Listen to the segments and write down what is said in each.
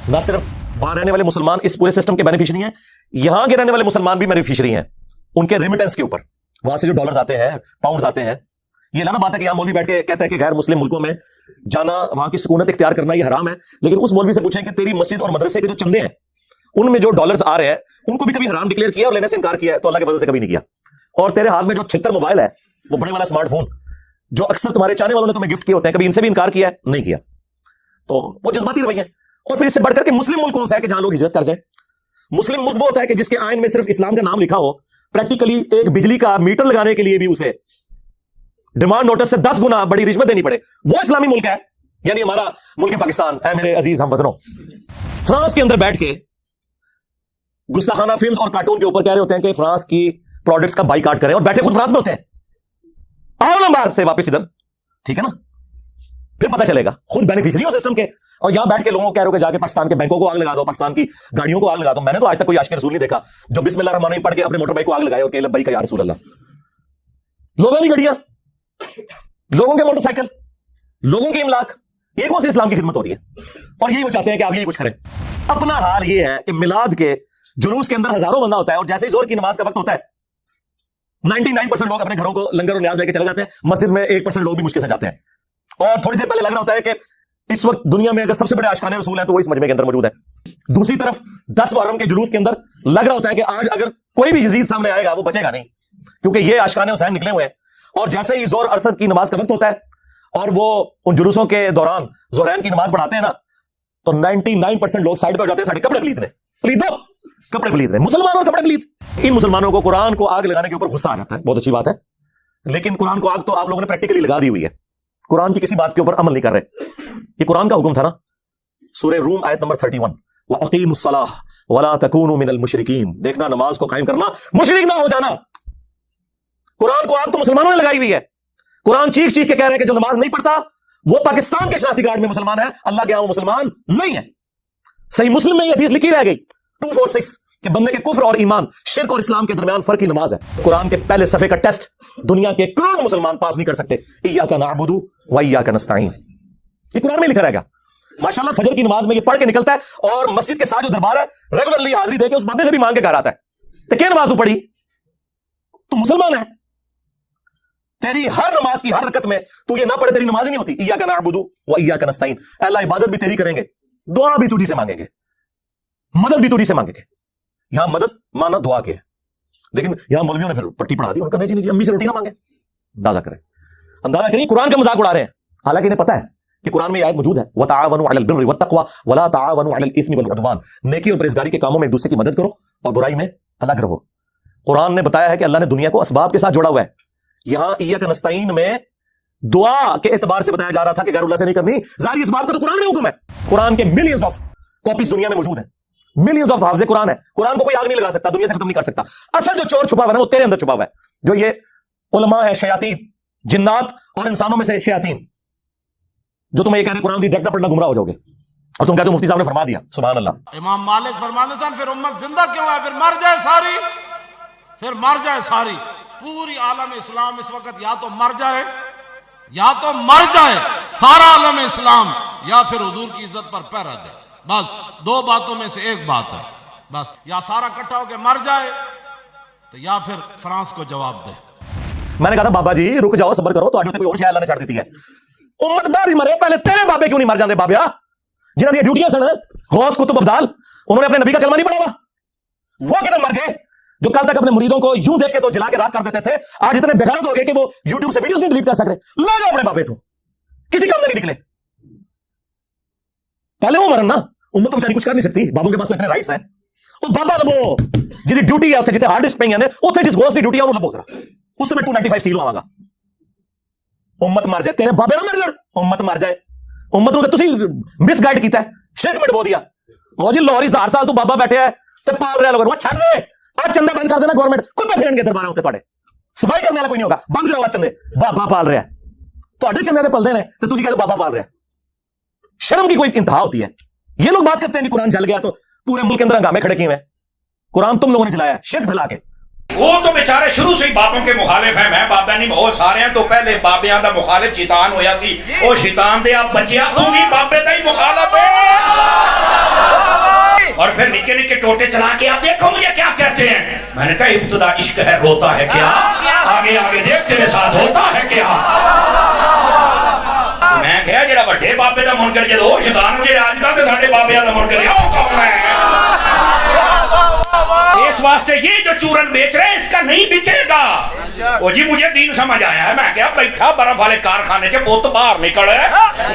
نہ صرف وہاں رہنے والے مسلمان اس پورے سسٹم کے بینیفیشری ہیں, یہاں کے رہنے والے مسلمان بھی بینیفیشری ہیں ان کے ریمیٹنس کے اوپر. وہاں سے جو ڈالرز آتے ہیں, پاؤنڈز آتے ہیں, یہ لانا بات ہے کہ یہاں مولوی بیٹھ کے کہتا ہے کہ غیر مسلم ملکوں میں جانا, وہاں کی سکونت اختیار کرنا یہ حرام ہے, لیکن اس مولوی سے پوچھیں کہ تیری مسجد اور مدرسے کے جو چندے ہیں ان میں جو ڈالرز آ رہے ہیں ان کو بھی کبھی حرام ڈکلیئر کیا اور لینے سے انکار کیا ہے؟ تو اللہ کے فضل سے کبھی نہیں کیا. اور تیرے ہاتھ میں جو 76 موبائل ہے, وہ بڑے والا اسمارٹ فون جو اکثر تمہارے چاہنے والوں نے تمہیں گفٹ کیے ہوتے ہیں, کبھی ان سے بھی انکار کیا ہے؟ نہیں کیا. تو وہ جذباتی رویہ ہے. اور پھر اس سے بڑھ کر کے مسلم ملک کون سا ہے کہ جہاں لوگ ہجرت کر جائیں؟ مسلم ملک وہ ہوتا ہے کہ جس کے آئین میں صرف اسلام کا نام لکھا ہو, پریکٹیکلی ایک بجلی کا میٹر لگانے کے لیے بھی اسے ڈیمانڈ نوٹس سے 10 گنا بڑی رشوت دینی پڑے, وہ اسلامی ملک ہے. یعنی ہمارا ملک پاکستان ہے میرے عزیز ہم وطنوں, فرانس کے اندر بیٹھ کے گستاخانہ فلمز اور کارٹون کے اوپر کہہ رہے ہوتے ہیں کہ فرانس کی پروڈکٹس کا بائیکاٹ کریں, اور بیٹھے خود فرانس میں ہوتے ہیں. آؤ نا باہر سے واپس ادھر, ٹھیک ہے نا, پھر پتہ چلے گا. خود بینیفیشری ہو سسٹم کے, اور یہاں بیٹھ کے لوگوں کو کہہ رہے ہو کہ جا کے پاکستان کے بینکوں کو آگ لگا دو, پاکستان کی گاڑیوں کو آگ لگا دو. میں نے تو آج تک کوئی عاشق رسول نہیں دیکھا جو بسم اللہ الرحمن الرحیم پڑھ کے اپنے موٹر بائک کو آگ لگائے اور کہ لبیک یا رسول اللہ. لوگوں کی گاڑیاں, لوگوں کے موٹر سائیکل, لوگوں کے املاک, یہ کون سی اسلام کی خدمت ہو رہی ہے؟ اور یہی وہ چاہتے ہیں کہ آپ یہی کچھ کریں. اپنا حال یہ ہے کہ میلاد کے جلوس کے اندر ہزاروں بندہ ہوتا ہے, اور جیسے ہی زور کی نماز کا وقت ہوتا ہے 99% لوگ اپنے گھروں کو لنگر اور نیاز لے کے چلے جاتے ہیں, مسجد میں 1% لوگ بھی مشکل سے جاتے ہیں. اور تھوڑی دیر پہلے لگ رہا ہوتا ہے کہ اس وقت دنیا میں اگر سب سے بڑے عاشقان رسول ہیں تو وہ اس مجمع کے اندر موجود ہے. دوسری طرف 10 محرم کے جلوس کے اندر لگ رہا ہوتا ہے کہ آج اگر کوئی بھی یزید سامنے آئے گا وہ بچے گا نہیں, کیونکہ یہ عاشقان حسین نکلے ہوئے ہیں. اور جیسے ہی زور عصر کی نماز کا وقت ہوتا ہے اور وہ ان جلوسوں کے دوران ظہرین کی نماز پڑھاتے ہیں نا, تو 99% لوگ سائڈ پہ ہو جاتے ہیں, ساڑھے کپڑے پلیت رہے, پلیت دو کپڑے پلیت رہے, مسلمانوں کپڑے پلیت. ان مسلمانوں کو قرآن کو آگ لگانے کے اوپر غصہ آ جاتا ہے, بہت اچھی بات ہے, لیکن قرآن کو آگ تو آپ لوگوں نے پریکٹیکلی لگا دی ہوئی ہے, قرآن کی کسی بات کے اوپر عمل نہیں کر رہے. یہ قرآن کا حکم تھا نا, سورہ روم آیت نمبر 31, وَأَقِيمُوا الصَّلَاةَ وَلَا تَكُونُوا مِنَ الْمُشْرِكِينَ. دیکھنا نماز کو قائم کرنا, مشرک نہ ہو جانا. قرآن کو آگ تو مسلمانوں نے لگائی ہوئی ہے. قرآن چیخ چیخ کے کہہ رہے ہیں کہ جو نماز نہیں پڑھتا وہ پاکستان کے شناختی کارڈ میں مسلمان ہے, اللہ کے یہاں وہ مسلمان نہیں ہے. صحیح مسلم میں یہ حدیث لکھی رہ گئی 246 کہ بندے کے کفر اور ایمان, شرک اور اسلام کے درمیان فرق کی نماز ہے. قرآن کے پہلے صفحے کا ٹیسٹ دنیا کے کروڑ مسلمان پاس نہیں کر سکتے. ایاک نعبد و ایاک نستعین, یہ قرآن میں لکھا رہے گا. ماشاءاللہ فجر کی نماز میں یہ پڑھ کے نکلتا ہے, اور مسجد کے ساتھ جو دربار ہے ریگولرلی حاضری دے کے اس بابے سے بھی مانگ کے گھر آتا ہے. تو کیا نماز تو پڑھی تو مسلمان ہے. تیری ہر نماز کی ہر رکعت میں تو یہ نہ پڑھے تیری نماز ہی نہیں ہوتی. ایاک نعبد و ایاک نستعین, اللہ عبادت بھی تیری کریں گے, دعا بھی تجھی سے مانگیں گے, مدد بھی تجھی سے مانگیں گے. یہاں مدد مانا دعا کے, لیکن یہاں مولویوں نے پھر پٹی پڑھا دی, ان کا نہیں جی امی سے روٹی نہ مانگے. اندازہ کریں قرآن کا مذاق اڑا رہے ہیں, حالانکہ انہیں پتا ہے کہ قرآن میں یہ آیت موجود ہے, وَتَعَاوَنُوا عَلَى الْبِرِّ وَالتَّقْوَى وَلَا تَعَاوَنُوا عَلَى الْإِثْمِ وَالْعُدْوَانِ. نیکی اور پرہیزگاری کے کاموں میں ایک دوسرے کی مدد کرو اور برائی میں الگ رہو. قرآن نے بتایا ہے کہ اللہ نے دنیا کو اسباب کے ساتھ جوڑا ہوا ہے. یہاں ایاک نستعین میں دعا کے اعتبار سے بتایا جا رہا تھا کہ غیر اللہ سے نہیں کرنی, ظاہری اسباب کا تو قرآن میں حکم ہے. قرآن کے ملینز آف کاپیز دنیا میں موجود ہیں, ملینز آف حافظ قرآن ہے. قرآن کو کوئی آگ نہیں لگا سکتا, دنیا سے ختم نہیں کر سکتا. اصل جو چور چھپا ہوا ہے وہ تیرے اندر چھپا ہوا ہے, جو یہ علماء ہے شیاطین, جنات اور انسانوں میں سے شیاطین, جو تمہیں یہ کہہ رہے ہیں قرآن کی ڈائریکٹ پڑھنا گمراہ ہو جاؤ گے, اور تم کہتے ہو مفتی صاحب نے فرما دیا. سبحان اللہ. امام مالک فرماتے ہیں پھر امت زندہ کیوں ہے, پھر مر جائے ساری, پھر مر جائے ساری. پوری عالم اسلام اس وقت یا تو مر جائے, یا تو مر جائے سارا عالم اسلام, یا پھر حضور کی عزت پر پیر رہ جائے. بس دو باتوں میں سے ایک بات ہے, بس یا سارا اکٹھا ہو کے مر جائے تو یا پھر فرانس کو جواب دے. میں نے کہا تھا بابا جی رک جاؤ, صبر کرو, تو آج کوئی اور شاید اللہ نے چھاڑ دیتی ہے. امت بار ہی مرے, پہلے تیرے بابے کیوں نہیں مر جاندے بابیا, جنہاں دی ڈیوٹیاں سن غوث کتب ابدال, انہوں نے اپنے نبی کا کلمہ نہیں پڑھا ہوا, وہ کدھر مر گئے. جو کل تک اپنے مریدوں کو یوں دیکھ کے تو جلا کے راکھ کر دیتے تھے, آج اتنے بغیرت ہو گئے کہ وہ یوٹیوب سے ویڈیوز نہیں ڈیلیٹ کر سک رہے. لے جاؤ اپنے بابے, تو کسی کام میں نہیں نکلے. پہلے وہ مرن نا, امت تو بیچاری کچھ کر نہیں سکتی, بابوں کے پاس تو اتنے رائٹس ہیں. وہ بابا لبو جی ڈیوٹی ہے جتنے ہارڈ ڈسک پہ ہیں اتنے جس گوشت کی ڈیوٹی ہے وہ لبو ذرا, اس سے میں 295 سیل آواں گا. امت مر جائے, تیرے بابے نہ مر جان, امت مر جائے. امت نو تے تسی مس گائیڈ کیتا ہے, شرک میں ڈبو دیا. وہ جی لاہوری 1000 سال تو بابا بیٹھے ہے تے پال رہا لوگوں, وہ چھڑ دے, آج چندے بند کر دینا گورنمنٹ, کتے پھرن گے دربار ہوتے پڑے, صفائی کرنے والا کوئی نہیں ہوگا, بند کرو چندے. بابا پال رہا ہے, تواڈے چندے تے پلدے نے تے تسی کہتے بابا پال رہا ہے. شرم کی کوئی انتہا ہوتی ہے. یہ لوگ بات کرتے ہیں کہ قرآن جل گیا تو پورے ملک کے اندر ہنگامے کھڑے کیے ہیں. قرآن تم لوگوں نے چلایا ہے شرک پھیلا کے. وہ تو بیچارے شروع سے ہی باپوں کے مخالف ہیں, میں بابا نہیں بہت سارے ہیں, تو پہلے بابیاں دا مخالف شیطان ہویا سی, او شیطان دے آپ بچیا تو بھی بابے دا ہی مخالف ہے. پھر نکے نکے ٹوٹے چلا کے آپ دیکھو مجھے کیا کہتے ہیں. میں نے کہا ابتدا عشق ہے روتا ہے کیا, آگے آگے دیکھ تیرے ساتھ ہوتا ہے کیا. میں کہا جڑا بڑے بابے دا منکر جدو وہ شیطان جڑے آج کل تے ساڈے بابے دا منکر ہے وہ کون ہے. اس واسطے یہ جو چورن بیچ رہے ہیں اس کا نہیں بکے گا. وہ جی مجھے دین سمجھ آیا ہے. میں کہا بیٹھا برف والے کارخانے کے بوت باہر نکل ہے.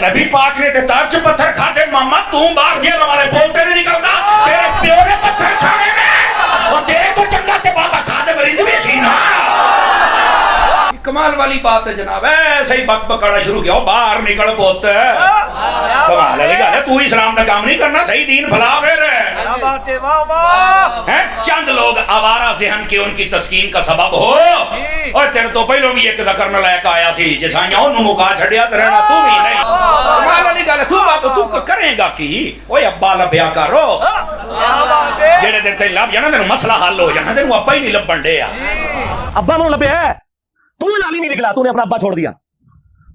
نبی پاک نے تے تاج پتھر کھاتے ماما تو باہر گیا ہمارے بولتے نہیں نکلتا. تیرے پیو نے پتھر کھانے میں اور تیرے کو چنگا تے بابا کھاتے مریض بھی سینا. کمال والی بات ہے جناب. ایسے ہی بک بکانا شروع کیا باہر نکل بوت. کمال ہے گل ہے. تو اسلام کا کام نہیں کرنا صحیح دین بھلا پھر. چند لوگ آوارہ ذہن کے ان کی تسکین کا سبب ہو. اور تیرے تو پہلوں بھی ایک ذکر نلائق آیا سی جسائیاں انہوں مکا چھڑیا ترہنا تو بھی نہیں. کمال والی گل ہے. تو باب تو کریں گا کی اوہ ابا لبیا کرو. جڑے دن تے لب جانا تینوں مسئلہ حل ہو جانا. تینوں ابا ہی نہیں لبن دے. ابا میں لبیا ہے تو نالی نہیں نکلا. تو نے اپنا ابا چھوڑ دیا.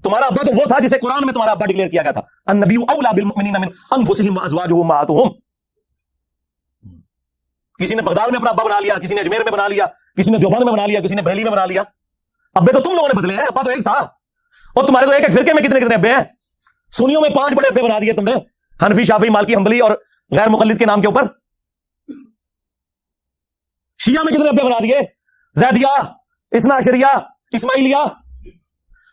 تمہارا ابا تو وہ تھا جسے قرآن میں تمہارا ابا ڈکلیئر کیا گیا تھا النبی اولا بالمؤمنین من انفسہم وازواجہ امہاتہم. کسی نے بغداد میں اپنا ابا بنا لیا, کسی نے اجمیر میں بنا لیا, کسی نے دیوبند میں بنا لیا, کسی نے بریلی میں بنا لیا. ابے تو تم لوگوں نے بدلے ہیں. ابا تو ایک تھا. اور تمہارے تو ایک ایک فرقے میں کتنے کتنے ابے ہیں. سنیوں میں 5 بڑے ابے بنا دیے تم نے, حنفی, شافعی, مالکی, حنبلی اور غیر مقلد کے نام کے اوپر. شیعہ میں کتنے ابے بنا دیے, زیدیہ, اثنا عشریہ, اسماعیلیہ.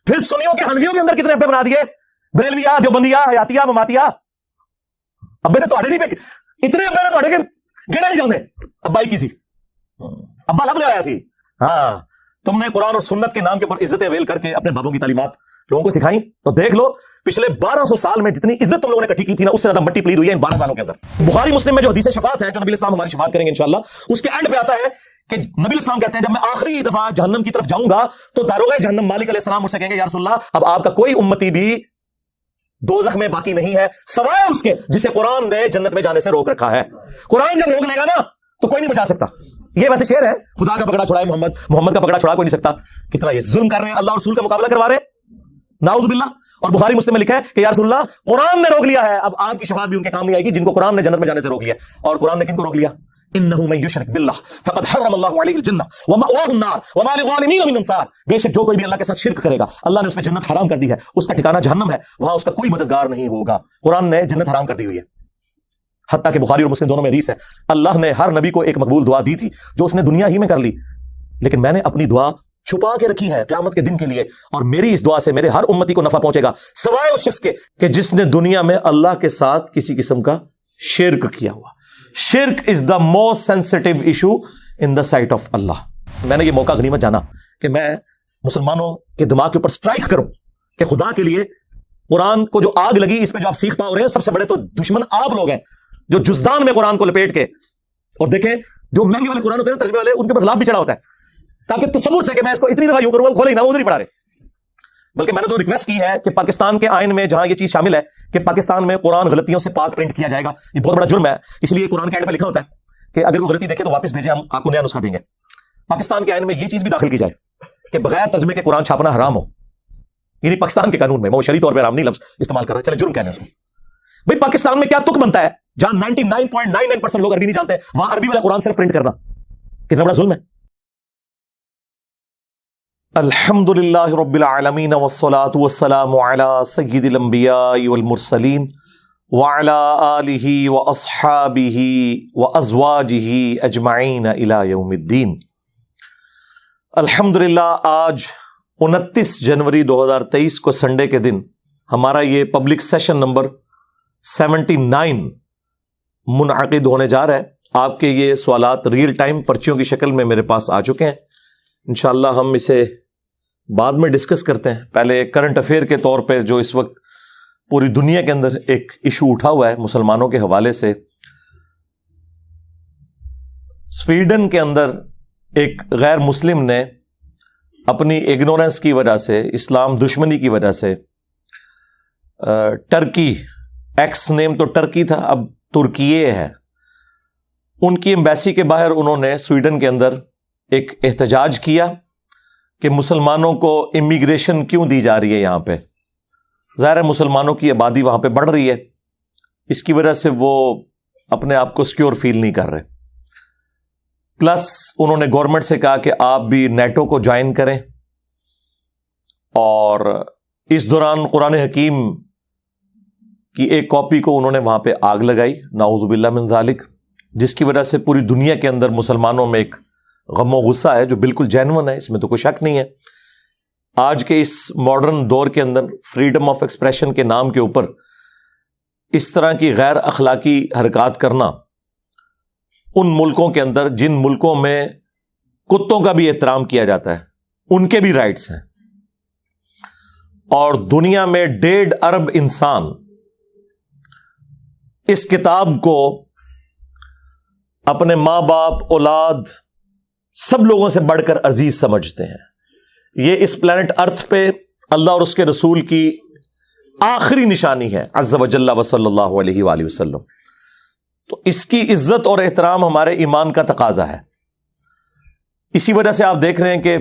پھر سنیوں کے حنفیوں کے اندر کتنے ابے بنا دیے, بریلویہ, دیوبندیہ, حیاتیہ, مماتیہ. ابے تو تھوڑے نہیں پہ اتنے ابے نے تھوڑے کے گڑا نہیں جاندے. ابا ہی کسی ابا لب لے آیا سی. ہاں تم نے قرآن اور سنت کے نام کے اوپر عزت اویل کر کے اپنے بابوں کی تعلیمات لوگوں کو سکھائیں. تو دیکھ لو پچھلے 1200 سال میں جتنی عزت تم لوگوں نے اکٹھی کی تھی نا, اس سے زیادہ مٹی پلیت ہوئی ہے ان 12 سالوں کے اندر. بخاری مسلم میں جو حدیث شفاعت ہے جو نبی اسلام ہماری شفاعت کریں گے انشاءاللہ, اس کے اینڈ پہ آتا ہے کہ نبی اسلام کہتے ہیں جب میں آخری دفعہ جہنم کی طرف جاؤں گا تو داروغ جہنم مالک علیہ السلام مجھ سے کہیں گے یا رسول اللہ اب آپ کا کوئی امتی بھی دوزخ میں باقی نہیں ہے سوائے اس کے جسے قرآن نے جنت میں جانے سے روک رکھا ہے. قرآن جب روک لے گا نا تو کوئی نہیں بچا سکتا. یہ ویسے شعر ہے, خدا کا پکڑا چھڑائے محمد کا پکڑا چھڑا کوئی نہیں سکتا. کتنا یہ ظلم کر رہے ہیں, اللہ اور رسول کا مقابلہ کروا رہے ہیں, نعوذ باللہ. اور بخاری مسلم میں لکھا ہے کہ یا رسول اللہ قرآن نے روک لیا ہے, اب آپ کی شفاعت بھی ان کے کام نہیں آئے گی جن کو قرآن نے جنت میں جانے سے روک لیا. اور قرآن نے کن کو روک لیا, انه من یشرک باللہ فقد حرم اللہ علیہ الجنہ ومأواہ النار وما للظالمین من انصار. بے شک جو کوئی بھی اللہ کے ساتھ شرک کرے گا اللہ نے اس میں جنت حرام کر دی ہے, اس کا ٹھکانہ جہنم ہے, وہاں اس کا کوئی مددگار نہیں ہوگا. قرآن نے جنت حرام کر دی ہوئی ہے. حتیٰ کہ بخاری اور مسلم دونوں میں حدیث ہے اللہ نے ہر نبی کو ایک مقبول دعا دی تھی جو اس نے دنیا ہی میں کر لی, لیکن میں نے اپنی دعا چھپا کے رکھی ہے قیامت کے دن کے لیے, اور میری اس دعا سے میرے ہر امتی کو نفع پہنچے گا سوائے اس شخص کے کہ جس نے دنیا میں اللہ کے ساتھ کسی قسم کا شرک کیا ہوا. شرک is the most sensitive issue in the sight of Allah. میں نے یہ موقع غنیمت جانا کہ میں مسلمانوں کے دماغ کے اوپر سٹرائک کروں کہ خدا کے لیے قرآن کو جو آگ لگی اس میں جو آپ سیکھ پا رہے ہیں سب سے بڑے تو دشمن آپ لوگ ہیں جو جزدان میں قرآن کو لپیٹ کے, اور دیکھیں جو مہنگے والے قرآن ہوتے ہیں ترجمے والے ان کے اوپر لاب بھی چڑھا ہوتا ہے تاکہ تصور سے کہ میں اس کو اتنی دفعہ یوں کروں کھولے ہی نہ وہ نہیں پڑھا رہے. بلکہ میں نے تو ریکویسٹ کی ہے کہ پاکستان کے آئین میں جہاں یہ چیز شامل ہے کہ پاکستان میں قرآن غلطیوں سے پاک پرنٹ کیا جائے گا, یہ بہت بڑا جرم ہے. اس لیے قرآن کے آئین میں لکھا ہوتا ہے کہ اگر کوئی غلطی دیکھے تو واپس بھیجیں, ہم آپ کو نیا نسخہ دیں گے. پاکستان کے آئین میں یہ چیز بھی داخل کی جائے کہ بغیر ترجمے کے قرآن چھاپنا حرام ہو. یعنی پاکستان کے قانون میں, میں وہ شرعی طور پہ حرام نہیں لفظ استعمال کر رہا, چلے جرم کہنے اس میں. بھائی پاکستان میں کیا تک بنتا ہے جہاں 99.99% لوگ عربی نہیں جانتے, وہاں عربی والا قرآن صرف پرنٹ کرنا کتنا بڑا ظلم ہے. الحمد للہ رب العالمین والصلاة والسلام علی سید الانبیاء والمرسلین وعلی آلہ واصحابہ وازواجہ اجمعین الی یوم الدین. الحمدللہ آج 29 جنوری 2023 کو سنڈے کے دن ہمارا یہ پبلک سیشن نمبر 79 منعقد ہونے جا رہا ہے. آپ کے یہ سوالات ریئل ٹائم پرچیوں کی شکل میں میرے پاس آ چکے ہیں. انشاءاللہ ہم اسے بعد میں ڈسکس کرتے ہیں. پہلے کرنٹ افیئر کے طور پہ جو اس وقت پوری دنیا کے اندر ایک ایشو اٹھا ہوا ہے مسلمانوں کے حوالے سے, سویڈن کے اندر ایک غیر مسلم نے اپنی ایگنورنس کی وجہ سے, اسلام دشمنی کی وجہ سے, ٹرکی, ایکس نیم تو ٹرکی تھا اب ترکیے ہے, ان کی ایمبیسی کے باہر انہوں نے سویڈن کے اندر ایک احتجاج کیا کہ مسلمانوں کو امیگریشن کیوں دی جا رہی ہے یہاں پہ. ظاہر ہے مسلمانوں کی آبادی وہاں پہ بڑھ رہی ہے, اس کی وجہ سے وہ اپنے آپ کو سیکیور فیل نہیں کر رہے. پلس انہوں نے گورنمنٹ سے کہا کہ آپ بھی نیٹو کو جوائن کریں, اور اس دوران قرآن حکیم کی ایک کاپی کو انہوں نے وہاں پہ آگ لگائی, نعوذ باللہ من ذالک, جس کی وجہ سے پوری دنیا کے اندر مسلمانوں میں ایک غم و غصہ ہے جو بالکل جینون ہے, اس میں تو کوئی شک نہیں ہے. آج کے اس ماڈرن دور کے اندر فریڈم آف ایکسپریشن کے نام کے اوپر اس طرح کی غیر اخلاقی حرکات کرنا ان ملکوں کے اندر جن ملکوں میں کتوں کا بھی احترام کیا جاتا ہے, ان کے بھی رائٹس ہیں, اور دنیا میں 1.5 ارب انسان اس کتاب کو اپنے ماں باپ, اولاد, سب لوگوں سے بڑھ کر عزیز سمجھتے ہیں. یہ اس پلانٹ ارتھ پہ اللہ اور اس کے رسول کی آخری نشانی ہے عز و جل و صلی اللہ علیہ وآلہ وسلم. تو اس کی عزت اور احترام ہمارے ایمان کا تقاضا ہے. اسی وجہ سے آپ دیکھ رہے ہیں کہ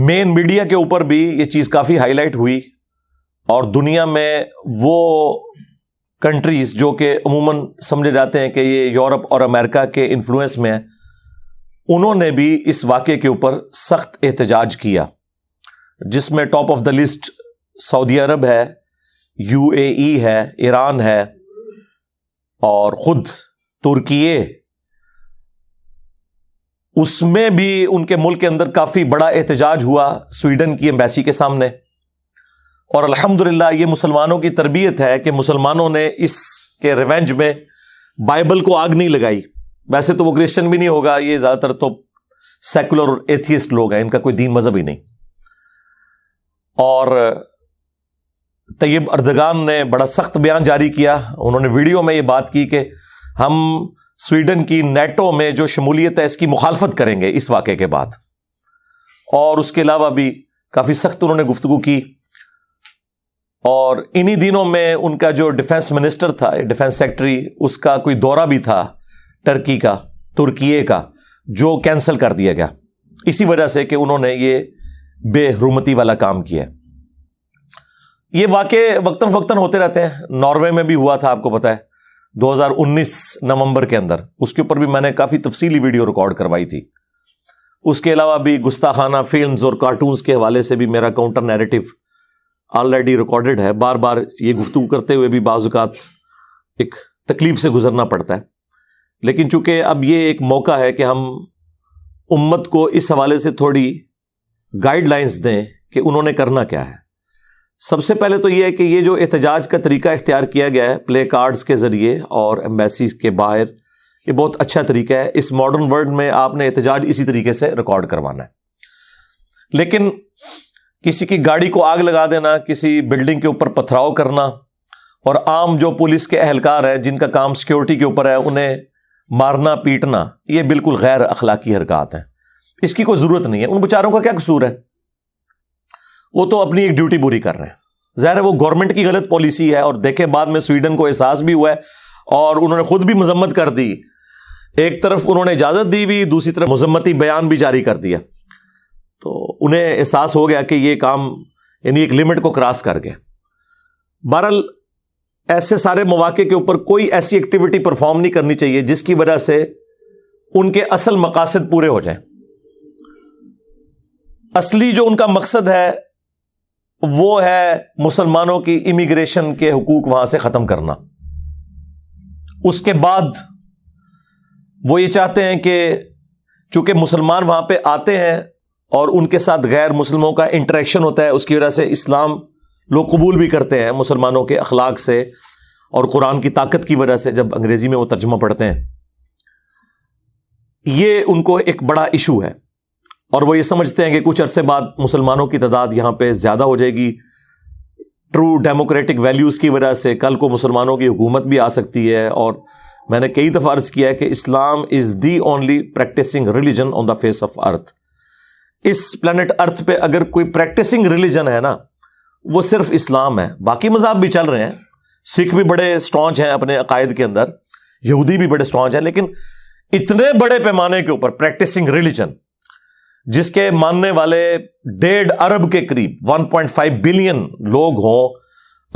مین میڈیا کے اوپر بھی یہ چیز کافی ہائی لائٹ ہوئی, اور دنیا میں وہ کنٹریز جو کہ عموماً سمجھے جاتے ہیں کہ یہ یورپ اور امریکہ کے انفلوئنس میں ہیں, انہوں نے بھی اس واقعے کے اوپر سخت احتجاج کیا, جس میں ٹاپ آف دا لسٹ سعودی عرب ہے, UAE ہے, ایران ہے, اور خود ترکیے. اس میں بھی ان کے ملک کے اندر کافی بڑا احتجاج ہوا سویڈن کی ایمبیسی کے سامنے. اور الحمدللہ یہ مسلمانوں کی تربیت ہے کہ مسلمانوں نے اس کے ریونج میں بائبل کو آگ نہیں لگائی. ویسے تو وہ کرسچن بھی نہیں ہوگا, یہ زیادہ تر تو سیکولر اور ایتھیسٹ لوگ ہیں, ان کا کوئی دین مذہب ہی نہیں. اور طیب اردگان نے بڑا سخت بیان جاری کیا. انہوں نے ویڈیو میں یہ بات کی کہ ہم سویڈن کی نیٹو میں جو شمولیت ہے اس کی مخالفت کریں گے اس واقعے کے بعد. اور اس کے علاوہ بھی کافی سخت انہوں نے گفتگو کی. اور انہی دنوں میں ان کا جو ڈیفنس منسٹر تھا, ڈیفنس سیکٹری, اس کا کوئی دورہ بھی تھا ٹرکی کا, ترکیے کا, جو کینسل کر دیا گیا اسی وجہ سے کہ انہوں نے یہ بے حرمتی والا کام کیا. یہ واقعے وقتاً فوقتاً ہوتے رہتے ہیں. ناروے میں بھی ہوا تھا, آپ کو پتا ہے, 2019 نومبر کے اندر. اس کے اوپر بھی میں نے کافی تفصیلی ویڈیو ریکارڈ کروائی تھی. اس کے علاوہ بھی گستاخانہ فلمز اور کارٹونز کے حوالے سے بھی میرا کاؤنٹر نیریٹو آلریڈی ریکارڈڈ ہے. بار بار یہ گفتگو کرتے ہوئے بھی بعض اوقات ایک تکلیف سے گزرنا پڑتا ہے, لیکن چونکہ اب یہ ایک موقع ہے کہ ہم امت کو اس حوالے سے تھوڑی گائیڈ لائنز دیں کہ انہوں نے کرنا کیا ہے. سب سے پہلے تو یہ ہے کہ یہ جو احتجاج کا طریقہ اختیار کیا گیا ہے پلے کارڈز کے ذریعے اور ایمبیسیز کے باہر, یہ بہت اچھا طریقہ ہے. اس ماڈرن ورلڈ میں آپ نے احتجاج اسی طریقے سے ریکارڈ کروانا ہے. لیکن کسی کی گاڑی کو آگ لگا دینا, کسی بلڈنگ کے اوپر پتھراؤ کرنا, اور عام جو پولیس کے اہلکار ہیں جن کا کام سیکیورٹی کے اوپر ہے انہیں مارنا پیٹنا, یہ بالکل غیر اخلاقی حرکات ہیں. اس کی کوئی ضرورت نہیں ہے. ان بیچاروں کا کیا قصور ہے؟ وہ تو اپنی ایک ڈیوٹی پوری کر رہے ہیں. ظاہر ہے وہ گورنمنٹ کی غلط پالیسی ہے, اور دیکھیں بعد میں سویڈن کو احساس بھی ہوا ہے اور انہوں نے خود بھی مذمت کر دی. ایک طرف انہوں نے اجازت دی ہوئی, دوسری طرف مذمتی بیان بھی جاری کر دیا. تو انہیں احساس ہو گیا کہ یہ کام یعنی ایک لمٹ کو کراس کر گیا. بہرحال ایسے سارے مواقع کے اوپر کوئی ایسی ایکٹیویٹی پرفارم نہیں کرنی چاہیے جس کی وجہ سے ان کے اصل مقاصد پورے ہو جائیں. اصلی جو ان کا مقصد ہے وہ ہے مسلمانوں کی امیگریشن کے حقوق وہاں سے ختم کرنا. اس کے بعد وہ یہ چاہتے ہیں کہ چونکہ مسلمان وہاں پہ آتے ہیں اور ان کے ساتھ غیر مسلموں کا انٹریکشن ہوتا ہے, اس کی وجہ سے اسلام لوگ قبول بھی کرتے ہیں مسلمانوں کے اخلاق سے اور قرآن کی طاقت کی وجہ سے, جب انگریزی میں وہ ترجمہ پڑھتے ہیں. یہ ان کو ایک بڑا ایشو ہے, اور وہ یہ سمجھتے ہیں کہ کچھ عرصے بعد مسلمانوں کی تعداد یہاں پہ زیادہ ہو جائے گی. ٹرو ڈیموکریٹک ویلیوز کی وجہ سے کل کو مسلمانوں کی حکومت بھی آ سکتی ہے. اور میں نے کئی دفعہ عرض کیا ہے کہ Islam is the only practicing religion on the face of earth. اس پلانٹ ارتھ پہ اگر کوئی پریکٹسنگ ریلیجن ہے نا, وہ صرف اسلام ہے. باقی مذہب بھی چل رہے ہیں, سکھ بھی بڑے اسٹرانچ ہیں اپنے عقائد کے اندر, یہودی بھی بڑے اسٹرانچ ہیں, لیکن اتنے بڑے پیمانے کے اوپر پریکٹسنگ ریلیجن جس کے ماننے والے 1.5 ارب کے قریب 1.5 بلین لوگ ہوں,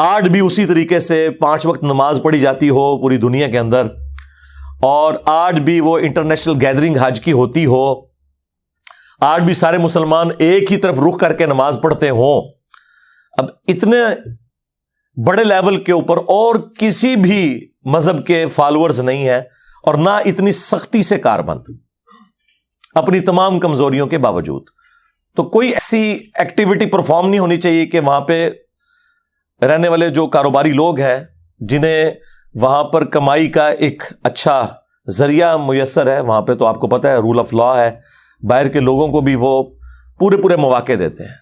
آج بھی اسی طریقے سے 5 وقت نماز پڑھی جاتی ہو پوری دنیا کے اندر, اور آج بھی وہ انٹرنیشنل گیدرنگ حج کی ہوتی ہو, آج بھی سارے مسلمان ایک ہی طرف رخ کر کے نماز پڑھتے ہوں, اب اتنے بڑے لیول کے اوپر اور کسی بھی مذہب کے فالوورز نہیں ہیں, اور نہ اتنی سختی سے کاربند اپنی تمام کمزوریوں کے باوجود. تو کوئی ایسی ایکٹیویٹی پرفارم نہیں ہونی چاہیے کہ وہاں پہ رہنے والے جو کاروباری لوگ ہیں, جنہیں وہاں پر کمائی کا ایک اچھا ذریعہ میسر ہے, وہاں پہ تو آپ کو پتہ ہے رول آف لا ہے, باہر کے لوگوں کو بھی وہ پورے مواقع دیتے ہیں.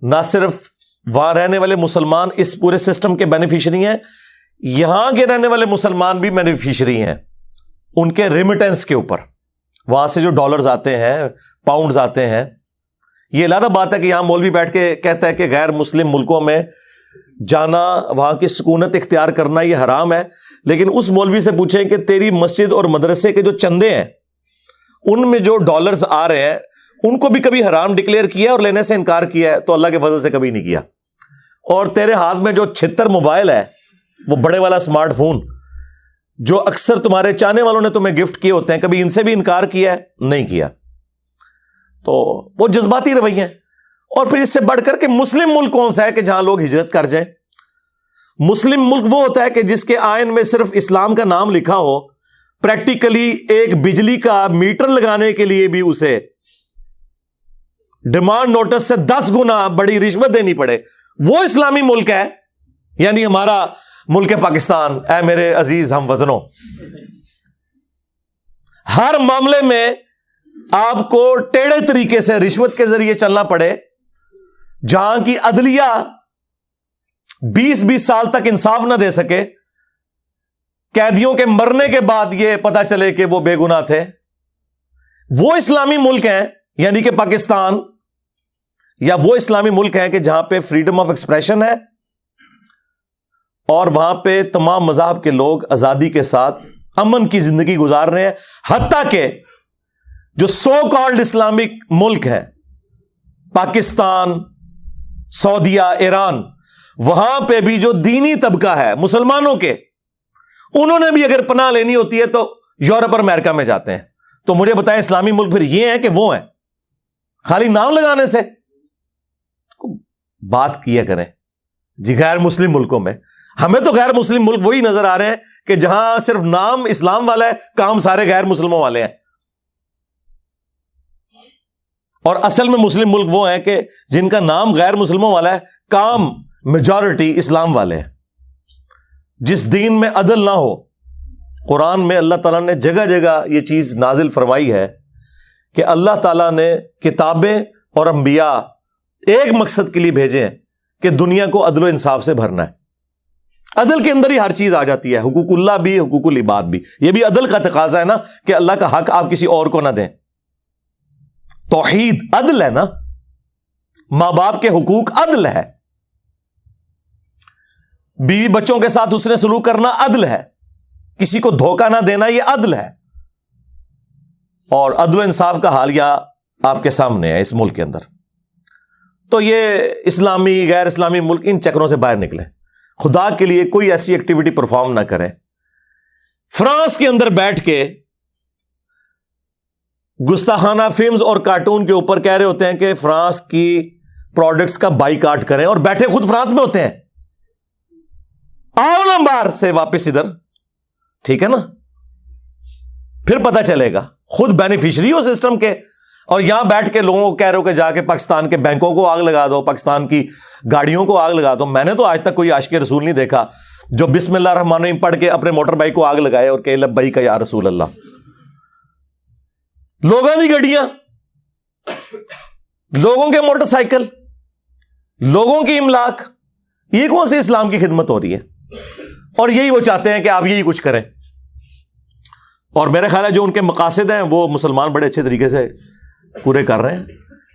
نہ صرف وہاں رہنے والے مسلمان اس پورے سسٹم کے بینیفیشری ہیں, یہاں کے رہنے والے مسلمان بھی بینیفیشری ہیں ان کے ریمیٹنس کے اوپر. وہاں سے جو ڈالرز آتے ہیں, پاؤنڈز آتے ہیں, یہ علیحدہ بات ہے کہ یہاں مولوی بیٹھ کے کہتا ہے کہ غیر مسلم ملکوں میں جانا, وہاں کی سکونت اختیار کرنا یہ حرام ہے, لیکن اس مولوی سے پوچھیں کہ تیری مسجد اور مدرسے کے جو چندے ہیں ان میں جو ڈالرز آ رہے ہیں ان کو بھی کبھی حرام ڈکلیئر کیا اور لینے سے انکار کیا ہے؟ تو اللہ کے فضل سے کبھی نہیں کیا. اور تیرے ہاتھ میں جو 76 موبائل ہے, وہ بڑے والا اسمارٹ فون جو اکثر تمہارے چاہنے والوں نے تمہیں گفٹ کیے ہوتے ہیں, کبھی ان سے بھی انکار کیا ہے؟ نہیں کیا. تو وہ جذباتی رویے ہیں. اور پھر اس سے بڑھ کر کے مسلم ملک کون سا ہے کہ جہاں لوگ ہجرت کر جائیں؟ مسلم ملک وہ ہوتا ہے کہ جس کے آئین میں صرف اسلام کا نام لکھا ہو, پریکٹیکلی ایک بجلی کا میٹر لگانے کے لیے بھی اسے ڈیمانڈ نوٹس سے 10 گنا بڑی رشوت دینی پڑے. وہ اسلامی ملک ہے, یعنی ہمارا ملک پاکستان. اے میرے عزیز ہم وطنوں, ہر معاملے میں آپ کو ٹیڑھے طریقے سے رشوت کے ذریعے چلنا پڑے, جہاں کی عدلیہ 20 سال تک انصاف نہ دے سکے, قیدیوں کے مرنے کے بعد یہ پتا چلے کہ وہ بے گناہ تھے. وہ اسلامی ملک ہیں, یعنی کہ پاکستان, یا وہ اسلامی ملک ہیں کہ جہاں پہ فریڈم آف ایکسپریشن ہے اور وہاں پہ تمام مذاہب کے لوگ آزادی کے ساتھ امن کی زندگی گزار رہے ہیں. حتیٰ کہ جو سو کالڈ اسلامک ملک ہیں, پاکستان, سعودیہ, ایران, وہاں پہ بھی جو دینی طبقہ ہے مسلمانوں کے, انہوں نے بھی اگر پناہ لینی ہوتی ہے تو یورپ اور امریکہ میں جاتے ہیں. تو مجھے بتائیں اسلامی ملک پھر یہ ہیں کہ وہ ہیں؟ خالی نام لگانے سے بات کیا کریں جی. غیر مسلم ملکوں میں ہمیں تو غیر مسلم ملک وہی نظر آ رہے ہیں کہ جہاں صرف نام اسلام والا ہے, کام سارے غیر مسلموں والے ہیں. اور اصل میں مسلم ملک وہ ہیں کہ جن کا نام غیر مسلموں والا ہے, کام میجورٹی اسلام والے ہیں. جس دین میں عدل نہ ہو, قرآن میں اللہ تعالیٰ نے جگہ جگہ یہ چیز نازل فرمائی ہے کہ اللہ تعالیٰ نے کتابیں اور انبیاء ایک مقصد کے لیے بھیجے ہیں کہ دنیا کو عدل و انصاف سے بھرنا ہے. عدل کے اندر ہی ہر چیز آ جاتی ہے, حقوق اللہ بھی, حقوق العباد بھی. یہ بھی عدل کا تقاضا ہے نا کہ اللہ کا حق آپ کسی اور کو نہ دیں. توحید عدل ہے نا, ماں باپ کے حقوق عدل ہے, بیوی بچوں کے ساتھ حسن سلوک کرنا عدل ہے, کسی کو دھوکہ نہ دینا یہ عدل ہے. اور عدل و انصاف کا حالیہ آپ کے سامنے ہے اس ملک کے اندر. تو یہ اسلامی غیر اسلامی ملک ان چکروں سے باہر نکلے, خدا کے لیے کوئی ایسی ایکٹیویٹی پرفارم نہ کریں. فرانس کے اندر بیٹھ کے گستاخانہ فلمز اور کارٹون کے اوپر کہہ رہے ہوتے ہیں کہ فرانس کی پروڈکٹس کا بائیکاٹ کریں, اور بیٹھے خود فرانس میں ہوتے ہیں. آؤ نا باہر سے واپس ادھر, ٹھیک ہے نا, پھر پتہ چلے گا. خود بینیفیشری ہو سسٹم کے, اور یہاں بیٹھ کے لوگوں کو کہہ رہے ہو کہ جا کے پاکستان کے بینکوں کو آگ لگا دو, پاکستان کی گاڑیوں کو آگ لگا دو. میں نے تو آج تک کوئی عاشق رسول نہیں دیکھا جو بسم اللہ الرحمن الرحیم پڑھ کے اپنے موٹر بائک کو آگ لگائے اور کہ لبیک یا رسول اللہ. لوگوں کی گاڑیاں, لوگوں کے موٹر سائیکل, لوگوں کی املاک, یہ کون سی اسلام کی خدمت ہو رہی ہے؟ اور یہی وہ چاہتے ہیں کہ آپ یہی کچھ کریں. اور میرے خیال ہے جو ان کے مقاصد ہیں وہ مسلمان بڑے اچھے طریقے سے پورے کر رہے ہیں.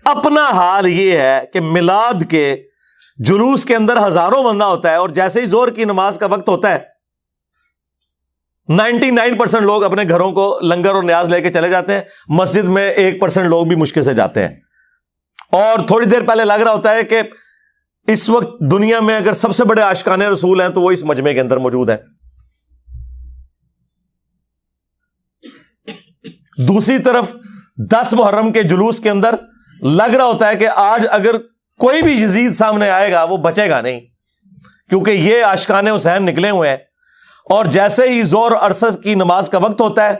اپنا حال یہ ہے کہ میلاد کے جلوس کے اندر ہزاروں بندہ ہوتا ہے, اور جیسے ہی زور کی نماز کا وقت ہوتا ہے 99% لوگ اپنے گھروں کو لنگر اور نیاز لے کے چلے جاتے ہیں. مسجد میں 1% لوگ بھی مشکل سے جاتے ہیں. اور تھوڑی دیر پہلے لگ رہا ہوتا ہے کہ اس وقت دنیا میں اگر سب سے بڑے عاشقان رسول ہیں تو وہ اس مجمع کے اندر موجود ہیں. دوسری طرف 10 محرم کے جلوس کے اندر لگ رہا ہوتا ہے کہ آج اگر کوئی بھی یزید سامنے آئے گا وہ بچے گا نہیں, کیونکہ یہ عاشقان حسین نکلے ہوئے ہیں. اور جیسے ہی ظہر اور عصر کی نماز کا وقت ہوتا ہے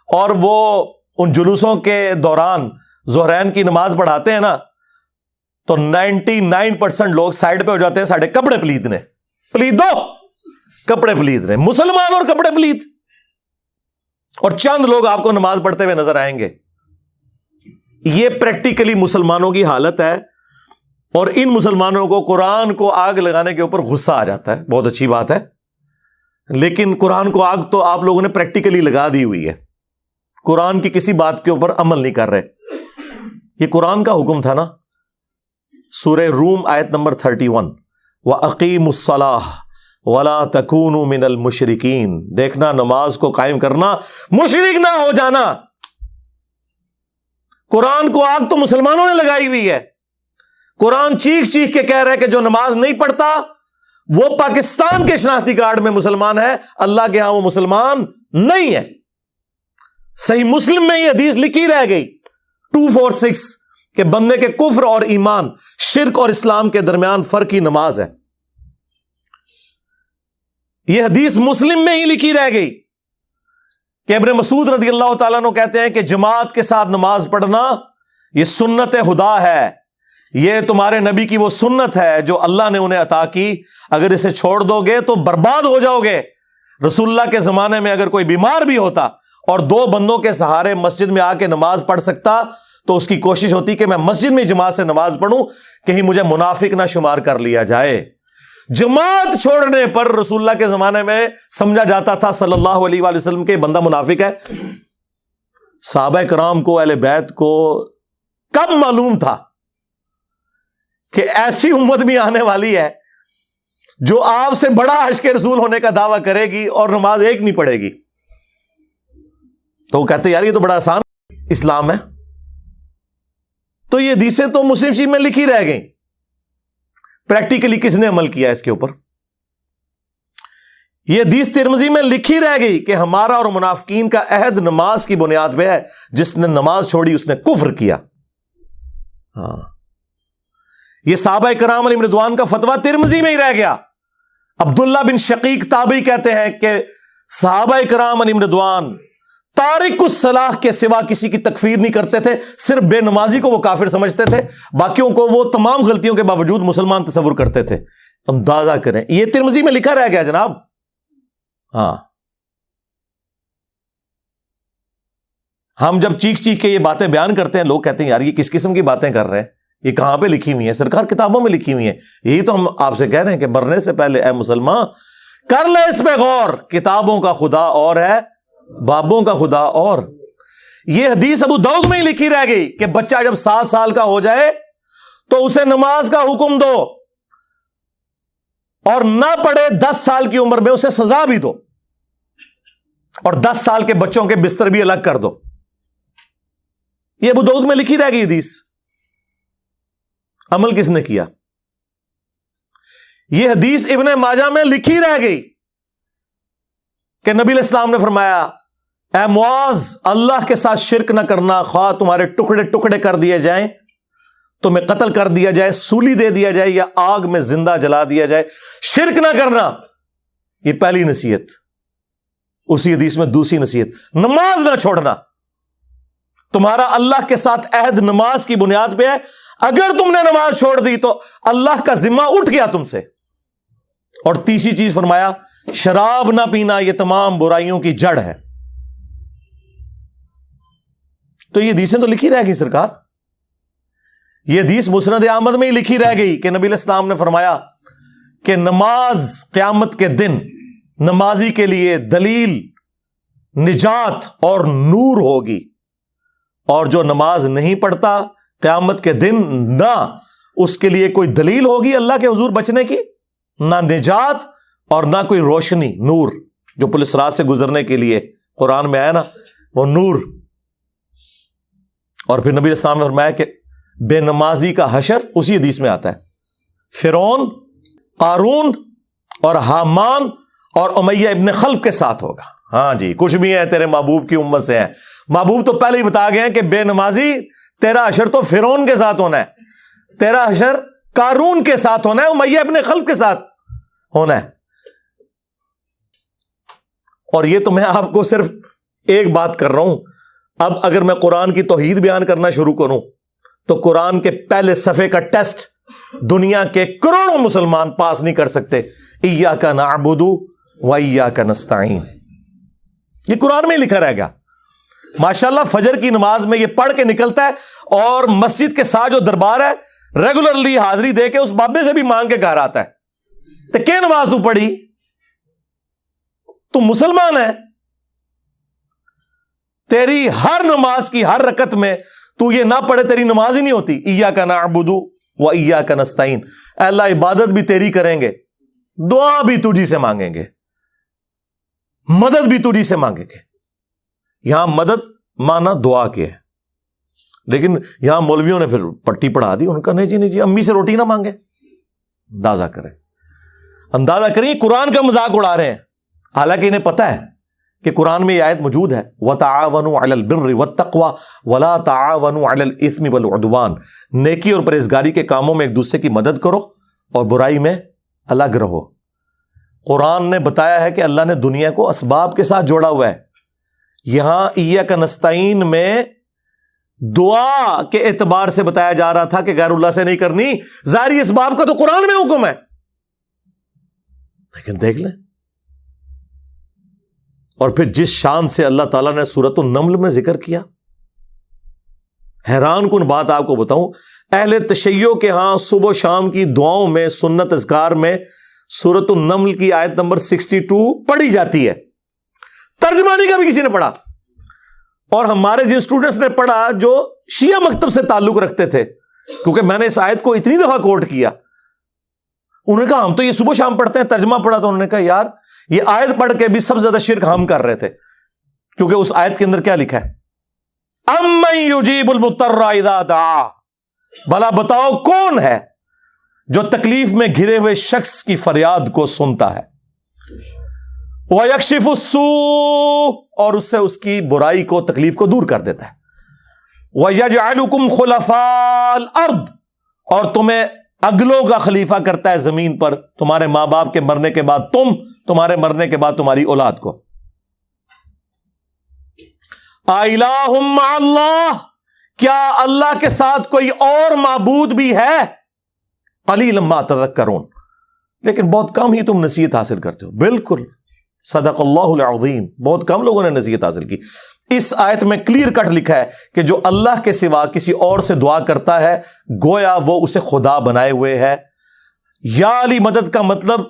اور وہ ان جلوسوں کے دوران ظہرین کی نماز پڑھاتے ہیں نا, تو 99% لوگ سائڈ پہ ہو جاتے ہیں. ساڑھے کپڑے پلیت نے, پلیت دو کپڑے پلیت نے, مسلمان اور کپڑے پلیت, اور چند لوگ آپ کو نماز پڑھتے ہوئے نظر آئیں گے. یہ پریکٹیکلی مسلمانوں کی حالت ہے. اور ان مسلمانوں کو قرآن کو آگ لگانے کے اوپر غصہ آ جاتا ہے. بہت اچھی بات ہے, لیکن قرآن کو آگ تو آپ لوگوں نے پریکٹیکلی لگا دی ہوئی ہے. قرآن کی کسی بات کے اوپر عمل نہیں کر رہے. یہ قرآن کا حکم تھا نا. سورہ روم آیت نمبر 31, وَأَقِيمُوا الصَّلَاةَ وَلَا تَكُونُوا مِنَ الْمُشْرِكِينَ. دیکھنا, نماز کو قائم کرنا, مشرک نہ ہو جانا. قرآن کو آگ تو مسلمانوں نے لگائی ہوئی ہے. قرآن چیخ چیخ کے کہہ رہا ہے کہ جو نماز نہیں پڑھتا وہ پاکستان کے شناختی کارڈ میں مسلمان ہے, اللہ کے ہاں وہ مسلمان نہیں ہے. صحیح مسلم میں یہ حدیث لکھی رہ گئی 246 کہ بندے کے کفر اور ایمان, شرک اور اسلام کے درمیان فرق ہی نماز ہے. یہ حدیث مسلم میں ہی لکھی رہ گئی کہ ابن مسعود رضی اللہ تعالیٰ عنہ کہتے ہیں کہ جماعت کے ساتھ نماز پڑھنا یہ سنت خدا ہے, یہ تمہارے نبی کی وہ سنت ہے جو اللہ نے انہیں عطا کی. اگر اسے چھوڑ دو گے تو برباد ہو جاؤ گے. رسول اللہ کے زمانے میں اگر کوئی بیمار بھی ہوتا اور 2 بندوں کے سہارے مسجد میں آ کے نماز پڑھ سکتا تو اس کی کوشش ہوتی کہ میں مسجد میں جماعت سے نماز پڑھوں, کہیں مجھے منافق نہ شمار کر لیا جائے. جماعت چھوڑنے پر رسول اللہ کے زمانے میں سمجھا جاتا تھا صلی اللہ علیہ وآلہ وسلم کے بندہ منافق ہے. صحابہ کرام کو, اہل بیت کو کب معلوم تھا کہ ایسی امت بھی آنے والی ہے جو آپ سے بڑا عاشق رسول ہونے کا دعویٰ کرے گی اور نماز ایک نہیں پڑھے گی. تو وہ کہتے یار یہ تو بڑا آسان اسلام ہے. تو یہ حدیثیں تو مسلم شریف میں لکھی رہ گئیں. پریکٹیکلی کس نے عمل کیا اس کے اوپر؟ یہ حدیث ترمذی میں لکھی رہ گئی کہ ہمارا اور منافقین کا عہد نماز کی بنیاد پہ ہے, جس نے نماز چھوڑی اس نے کفر کیا. ہاں, یہ صحابہ کرام علیہم رضوان کا فتویٰ ترمذی میں ہی رہ گیا. عبداللہ بن شقیق تابعی کہتے ہیں کہ صحابہ کرام علیہم رضوان تارک الصلاح کے سوا کسی کی تکفیر نہیں کرتے تھے. صرف بے نمازی کو وہ کافر سمجھتے تھے, باقیوں کو وہ تمام غلطیوں کے باوجود مسلمان تصور کرتے تھے. اندازہ کریں, یہ ترمذی میں لکھا رہ گیا جناب. ہاں, ہم جب چیخ چیخ کے یہ باتیں بیان کرتے ہیں لوگ کہتے ہیں یار یہ کس قسم کی باتیں کر رہے ہیں, یہ کہاں پہ لکھی ہوئی ہیں؟ سرکار کتابوں میں لکھی ہوئی ہیں. یہی تو ہم آپ سے کہہ رہے ہیں کہ مرنے سے پہلے اے مسلمان کر لے اس پہ غور. کتابوں کا خدا اور ہے, بابوں کا خدا اور. یہ حدیث ابو داؤد میں ہی لکھی رہ گئی کہ بچہ جب 7 سال کا ہو جائے تو اسے نماز کا حکم دو, اور نہ پڑھے 10 سال کی عمر میں اسے سزا بھی دو, اور 10 سال کے بچوں کے بستر بھی الگ کر دو. یہ ابو داؤد میں لکھی رہ گئی حدیث. عمل کس نے کیا؟ یہ حدیث ابن ماجہ میں لکھی رہ گئی کہ نبی علیہ السلام نے فرمایا اے معاذ, اللہ کے ساتھ شرک نہ کرنا, خواہ تمہارے ٹکڑے ٹکڑے کر دیے جائیں, تمہیں قتل کر دیا جائے, سولی دے دیا جائے, یا آگ میں زندہ جلا دیا جائے, شرک نہ کرنا. یہ پہلی نصیحت. اسی حدیث میں دوسری نصیحت, نماز نہ چھوڑنا. تمہارا اللہ کے ساتھ عہد نماز کی بنیاد پہ ہے, اگر تم نے نماز چھوڑ دی تو اللہ کا ذمہ اٹھ گیا تم سے. اور تیسری چیز فرمایا شراب نہ پینا, یہ تمام برائیوں کی جڑ ہے. تو یہ حدیثیں تو لکھی رہ گئی سرکار. یہ حدیث مسند احمد میں ہی لکھی رہ گئی کہ نبی علیہ السلام نے فرمایا کہ نماز قیامت کے دن نمازی کے لیے دلیل, نجات اور نور ہوگی, اور جو نماز نہیں پڑھتا قیامت کے دن نہ اس کے لیے کوئی دلیل ہوگی اللہ کے حضور بچنے کی, نہ نجات اور نہ کوئی روشنی, نور جو پولیس رات سے گزرنے کے لیے قرآن میں آیا نا, وہ نور. اور پھر نبی علیہ السلام نے فرمایا کہ بے نمازی کا حشر, اسی حدیث میں آتا ہے فرعون، قارون اور حامان اور امیہ ابن خلف کے ساتھ ہوگا. ہاں جی، کچھ بھی ہے تیرے محبوب کی امت سے ہے. محبوب تو پہلے ہی بتا گئے ہیں کہ بے نمازی تیرا حشر تو فرعون کے ساتھ ہونا ہے، تیرا حشر قارون کے ساتھ ہونا ہے، امیہ ابن خلف کے ساتھ ہونا ہے. اور یہ تو میں آپ کو صرف ایک بات کر رہا ہوں. اب اگر میں قرآن کی توحید بیان کرنا شروع کروں تو قرآن کے پہلے صفحے کا ٹیسٹ دنیا کے کروڑوں مسلمان پاس نہیں کر سکتے. ایاک نعبد و ایاک نستعین، یہ قرآن میں ہی لکھا رہے گا. ماشاءاللہ فجر کی نماز میں یہ پڑھ کے نکلتا ہے اور مسجد کے ساتھ جو دربار ہے ریگولرلی حاضری دے کے اس بابے سے بھی مانگ کے گھر آتا ہے. تو کیا نماز تو پڑھی؟ تو مسلمان ہے، تیری ہر نماز کی ہر رکعت میں تو یہ نہ پڑھے تیری نماز ہی نہیں ہوتی. ایاک نعبد و ایاک نستعین، اے اللہ عبادت بھی تیری کریں گے، دعا بھی تجھی سے مانگیں گے، مدد بھی تجھی سے مانگیں گے. یہاں مدد مانا دعا کے ہے، لیکن یہاں مولویوں نے پھر پٹی پڑھا دی. ان کا نہیں جی امی سے روٹی نہ مانگے. اندازہ کریں قرآن کا مذاق اڑا رہے ہیں، حالانکہ انہیں پتہ ہے کہ قرآن میں یہ آیت موجود ہے وَتَعَاوَنُوا عَلَى الْبِرِّ وَالتَّقْوَى وَلَا تَعَاوَنُوا عَلَى الْإِثْمِ وَالْعُدْوَانِ. نیکی اور پرہیزگاری کے کاموں میں ایک دوسرے کی مدد کرو اور برائی میں الگ رہو. قرآن نے بتایا ہے کہ اللہ نے دنیا کو اسباب کے ساتھ جوڑا ہوا ہے. یہاں ایاک نستعین میں دعا کے اعتبار سے بتایا جا رہا تھا کہ غیر اللہ سے نہیں کرنی. ظاہری اسباب کا تو قرآن میں حکم ہے، لیکن دیکھ لیں. اور پھر جس شان سے اللہ تعالیٰ نے سورۃ النمل میں ذکر کیا، حیران کن بات آپ کو بتاؤں، اہل تشیع کے ہاں صبح و شام کی دعاؤں میں سنت اذکار میں سورۃ النمل کی آیت نمبر 62 پڑھی جاتی ہے. ترجمہ نہیں کبھی کسی نے پڑھا. اور ہمارے جن اسٹوڈنٹس نے پڑھا جو شیعہ مکتب سے تعلق رکھتے تھے، کیونکہ میں نے اس آیت کو اتنی دفعہ کوٹ کیا، انہوں نے کہا ہم تو یہ صبح شام پڑھتے ہیں، ترجمہ پڑھا تو انہوں نے کہا یار یہ آیت پڑھ کے بھی سب سے زیادہ شرک ہم کر رہے تھے. کیونکہ اس آیت کے اندر کیا لکھا ہے؟ اَمَّن يُجِيبُ الْمُضْطَرَّ إِذَا دَعَاهُ، بھلا بتاؤ کون ہے جو تکلیف میں گھرے ہوئے شخص کی فریاد کو سنتا ہے، وَيَكْشِفُ السُّوءَ، اور اس سے اس کی برائی کو تکلیف کو دور کر دیتا ہے، وَيَجْعَلُكُمْ خُلَفَاءَ الْأَرْضِ، اور تمہیں اگلوں کا خلیفہ کرتا ہے زمین پر، تمہارے ماں باپ کے مرنے کے بعد تمہارے مرنے کے بعد تمہاری اولاد کو. اِلَٰهٌ مَّعَ اللَّهِ، کیا اللہ کے ساتھ کوئی اور معبود بھی ہے؟ قَلِيلًا مَّا تَذَكَّرُونَ، لیکن بہت کم ہی تم نصیحت حاصل کرتے ہو. بالکل صدق اللہ العظیم، بہت کم لوگوں نے نصیحت حاصل کی. اس آیت میں کلیئر کٹ لکھا ہے کہ جو اللہ کے سوا کسی اور سے دعا کرتا ہے گویا وہ اسے خدا بنائے ہوئے ہے. یا علی مدد کا مطلب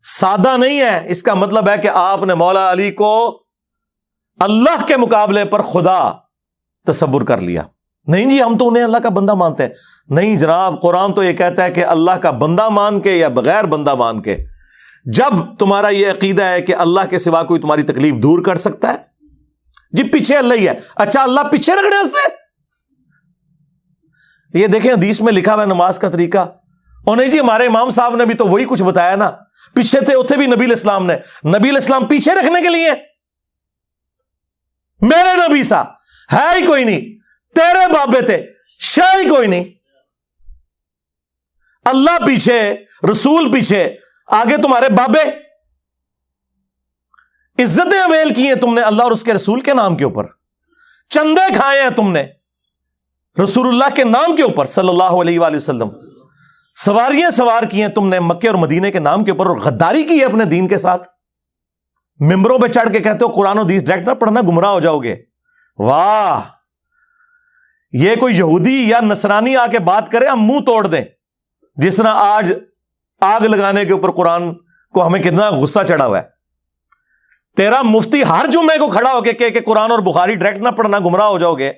سادہ نہیں ہے، اس کا مطلب ہے کہ آپ نے مولا علی کو اللہ کے مقابلے پر خدا تصور کر لیا. نہیں جی ہم تو انہیں اللہ کا بندہ مانتے ہیں. نہیں جناب، قرآن تو یہ کہتا ہے کہ اللہ کا بندہ مان کے یا بغیر بندہ مان کے. جب تمہارا یہ عقیدہ ہے کہ اللہ کے سوا کوئی تمہاری تکلیف دور کر سکتا ہے، جی پیچھے اللہ ہی ہے. اچھا اللہ پیچھے رکھنے ہنستے؟ یہ دیکھیں حدیث میں لکھا ہوا ہے نماز کا طریقہ. اور نہیں جی ہمارے امام صاحب نے بھی تو وہی کچھ بتایا نا، پیچھے تھے اتنے بھی نبی علیہ السلام نے. نبی علیہ السلام پیچھے رکھنے کے لیے؟ میرے نبی سا ہے ہی کوئی نہیں، تیرے بابے تھے شاہ ہی کوئی نہیں. اللہ پیچھے، رسول پیچھے، آگے تمہارے بابے. عزتیں اویل کی ہیں تم نے اللہ اور اس کے رسول کے نام کے اوپر، چندے کھائے ہیں تم نے رسول اللہ کے نام کے اوپر صلی اللہ علیہ وآلہ وسلم، سواریاں سوار کی ہیں تم نے مکے اور مدینے کے نام کے اوپر، اور غداری کی ہے اپنے دین کے ساتھ. ممبروں پہ چڑھ کے کہتے ہو قرآن و حدیث ڈائریکٹ نہ پڑھنا گمراہ ہو جاؤ گے. واہ، یہ کوئی یہودی یا نصرانی آ کے بات کرے ہم منہ توڑ دیں. جس طرح آج آگ لگانے کے اوپر قرآن کو ہمیں کتنا غصہ چڑھا ہوا ہے. تیرا مفتی ہر جمعے کو کھڑا ہو کے کہ قرآن اور بخاری ڈائریکٹ نہ پڑھنا گمراہ ہو جاؤ گے.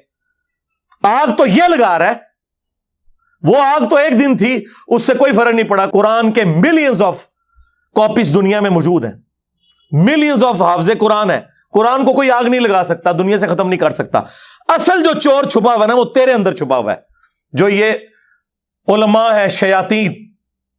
آگ تو یہ لگا رہا ہے، وہ آگ تو ایک دن تھی، اس سے کوئی فرق نہیں پڑا. قرآن کے ملینز آف کاپیز دنیا میں موجود ہیں، ملینز آف حافظ قرآن ہے. قرآن کو کوئی آگ نہیں لگا سکتا، دنیا سے ختم نہیں کر سکتا. اصل جو چور چھپا ہوا ہے وہ تیرے اندر چھپا ہوا ہے. جو یہ علماء ہے شیاطین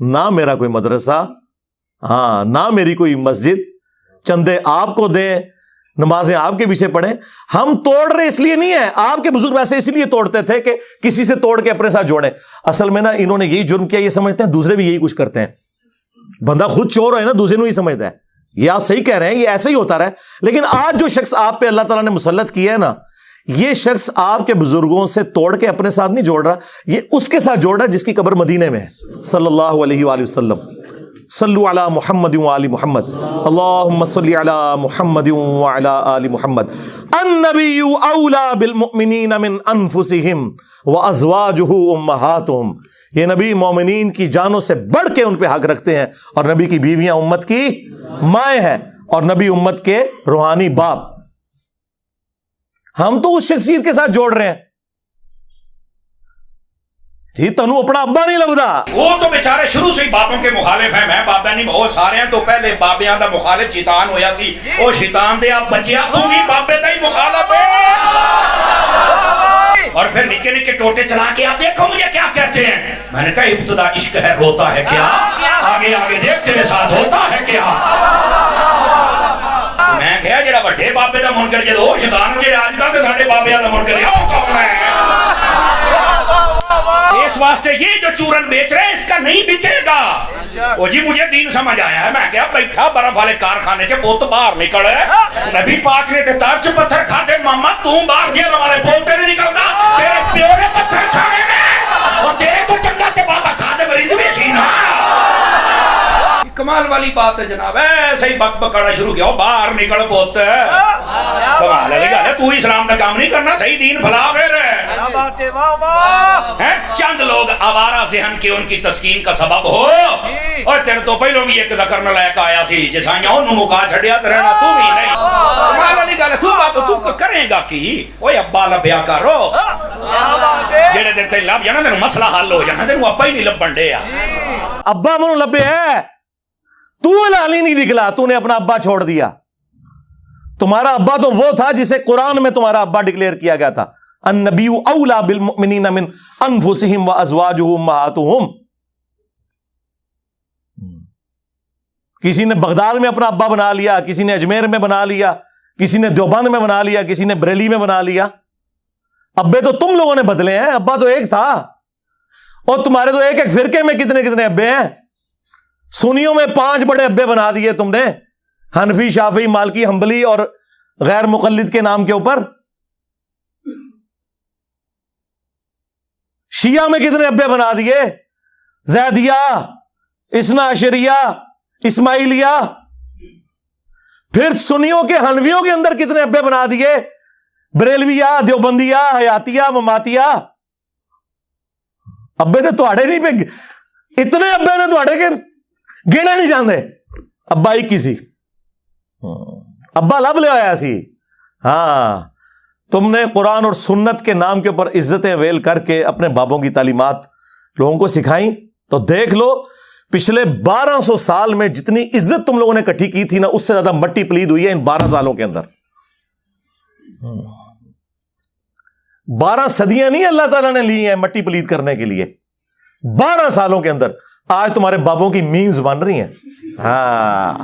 نہ میرا کوئی مدرسہ, ہاں نہ میری کوئی مسجد, چندے آپ کو دیں, نمازیں آپ کے پیچھے پڑھیں. ہم توڑ رہے اس لیے نہیں ہے, آپ کے بزرگ ویسے اس لیے توڑتے تھے کہ کسی سے توڑ کے اپنے ساتھ جوڑیں. اصل میں نا انہوں نے یہی جرم کیا, یہ سمجھتے ہیں دوسرے بھی یہی کچھ کرتے ہیں. بندہ خود چور ہے نا, دوسرے کو ہی سمجھتا ہے. یہ آپ صحیح کہہ رہے ہیں, یہ ایسے ہی ہوتا رہا. لیکن آج جو شخص آپ پہ اللہ تعالیٰ نے مسلط کیا ہے نا, یہ شخص آپ کے بزرگوں سے توڑ کے اپنے ساتھ نہیں جوڑ رہا, یہ اس کے ساتھ جوڑ رہا ہے جس کی قبر مدینے میں ہے. صلی اللہ علیہ وآلہ وسلم. صلو علی محمد وآل محمد, اللہم صلی علی محمد وعلی آل محمد. النبی اولا بالمؤمنین من انفسہم وازواجہ امہاتہم. یہ نبی مومنین کی جانوں سے بڑھ کے ان پہ حق رکھتے ہیں, اور نبی کی بیویاں امت کی مائیں ہیں, اور نبی امت کے روحانی باپ. ہم تو اس شخصیت کے ساتھ جوڑ رہے ہیں جی, تنو اپنا ابا نہیں لبدا. وہ تو بیچارے شروع سے ہی بابوں کے مخالف ہیں. میں بابا نہیں, بہت سارے ہیں. تو پہلے بابیاں دا مخالف شیطان ہویا سی, او شیطان دے آپ بچیا تو بھی بابے دا ہی مخالف ہے. اور پھر نکے نکے ٹوٹے چلا کے آپ دیکھو مجھے کیا کہتے ہیں. میں نے کہا ابتدا عشق ہے, روتا ہے کیا, آگے آگے دیکھ تیرے ساتھ ہوتا ہے کیا. میں کہا جڑا بڑے بابے دا منکر جدو شیطان جڑے آج کل کے ساڈے بابیاں دا منکر ہے وہ کون ہے. اس واسطے یہ جو چورن بیچ رہے ہیں اس کا نہیں بکے گا. وہ جی مجھے دین سمجھ آیا ہے. میں کہا بیٹھا برف والے کارخانے کے بوت باہر نکل ہے. نبی پاک نے تے ترچ پتھر کھاتے ماما تم باہر گیا ہمارے بولتے نہیں نکلنا, تیرے پیو نے پتھر کھانے میں, اور تیرے کو چنگا کے بابا کھانے مریض بھی سینا. کمال والی بات ہے جناب. ایسے ہی بک بکڑا شروع کیا, باہر نکل بوت. کمال ہے گا, تو اسلام کا کام نہیں کرنا, صحیح دین بھلا پھر چند لوگ آوارہ ذہن کے ان کی تسکین کا سبب ہو. اور تیرے تو پہلوں بھی ایک ذکر نہ لائق آیا سی جسائیاں انہوں مکا چھڑیا ترہنا تو بھی نہیں. کمال والی گا, تو بابا تو کریں گا کی, اوہ ابا لبیا کرو. جیڑے دن تے لب جانا تینوں مسئلہ حل ہو جانا, تینوں ابا ہی نہیں لبن دے. ابا منو لبے ہے, تو لالی نہیں نکلا, تو نے اپنا ابا چھوڑ دیا. تمہارا ابا تو وہ تھا جسے قرآن میں تمہارا ابا ڈکلیئر کیا گیا تھا, النبی اولا بالمؤمنین من انفسہم وازواجہ امہاتہم. کسی نے بغداد میں اپنا ابا بنا لیا, کسی نے اجمیر میں بنا لیا, کسی نے دیوبند میں بنا لیا, کسی نے بریلی میں بنا لیا. ابے تو تم لوگوں نے بدلے ہیں, ابا تو ایک تھا. اور تمہارے تو ایک ایک فرقے میں کتنے کتنے ابے ہیں. سنیوں میں 5 بڑے ابے بنا دیے تم نے, حنفی, شافعی, مالکی, حنبلی اور غیر مقلد کے نام کے اوپر. شیعہ میں کتنے ابے بنا دیے, زیدیہ, اثنا عشریہ, اسماعیلیہ. پھر سنیوں کے حنفیوں کے اندر کتنے ابے بنا دیے, بریلویہ, دیوبندیہ, حیاتیہ, مماتیہ. ابے تو تواڑے نہیں پہ, اتنے ابے نے تواڑے کے گیڑے نہیں جاندے. ابا ہی کسی ابا لب لے آیا سی. ہاں, تم نے قرآن اور سنت کے نام کے اوپر عزتیں ویل کر کے اپنے بابوں کی تعلیمات لوگوں کو سکھائیں. تو دیکھ لو پچھلے 1200 سال میں جتنی عزت تم لوگوں نے اکٹھی کی تھی نا, اس سے زیادہ مٹی پلید ہوئی ہے ان 12 سالوں کے اندر. 12 صدیاں نہیں اللہ تعالیٰ نے لی ہیں مٹی پلید کرنے کے لیے. 12 سالوں کے اندر آج تمہارے بابوں کی میمز بن رہی ہیں. ہاں,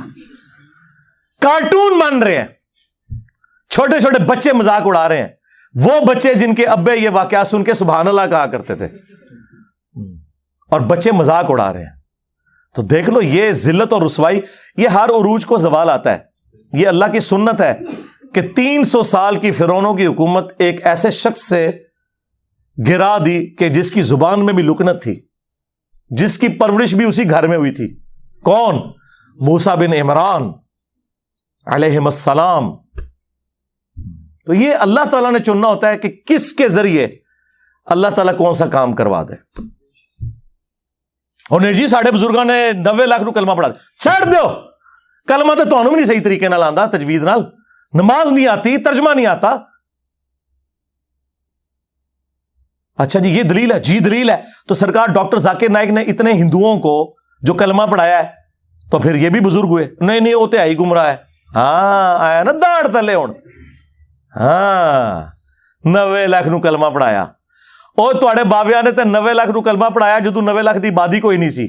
کارٹون بن رہے ہیں, چھوٹے چھوٹے بچے مذاق اڑا رہے ہیں. وہ بچے جن کے ابے یہ واقعات سن کے سبحان اللہ کہا کرتے تھے, اور بچے مذاق اڑا رہے ہیں. تو دیکھ لو یہ ذلت اور رسوائی, یہ ہر عروج کو زوال آتا ہے. یہ اللہ کی سنت ہے کہ 300 سال کی فرعونوں کی حکومت ایک ایسے شخص سے گرا دی کہ جس کی زبان میں بھی لکنت تھی, جس کی پرورش بھی اسی گھر میں ہوئی تھی. کون؟ موسیٰ بن عمران علیہ السلام. تو یہ اللہ تعالیٰ نے چننا ہوتا ہے کہ کس کے ذریعے اللہ تعالیٰ کون سا کام کروا دے. اور نہیں جی ساڑھے بزرگاں نے 90 لاکھ نو کلمہ پڑھا دے, چھڑ دیو کلمہ تو تانوں بھی نہیں صحیح طریقے نال آندا, تجوید نال, نماز نہیں آتی, ترجمہ نہیں آتا. اچھا جی یہ دلیل ہے, جی دلیل ہے. تو سرکار ڈاکٹر ذاکر نائک نے اتنے ہندوؤں کو جو کلمہ پڑھایا ہے تو پھر یہ بھی بزرگ ہوئے؟ نہیں وہ تو ہی گمراہ ہے. ہاں آیا نا داڑ تلے ہون. ہاں 90 لاکھ نو کلمہ پڑھایا. اور تواڈے بابیاں نے تے 90 لاکھ نو کلمہ پڑھایا جدوں 90 لاکھ دی آبادی کوئی نہیں سی.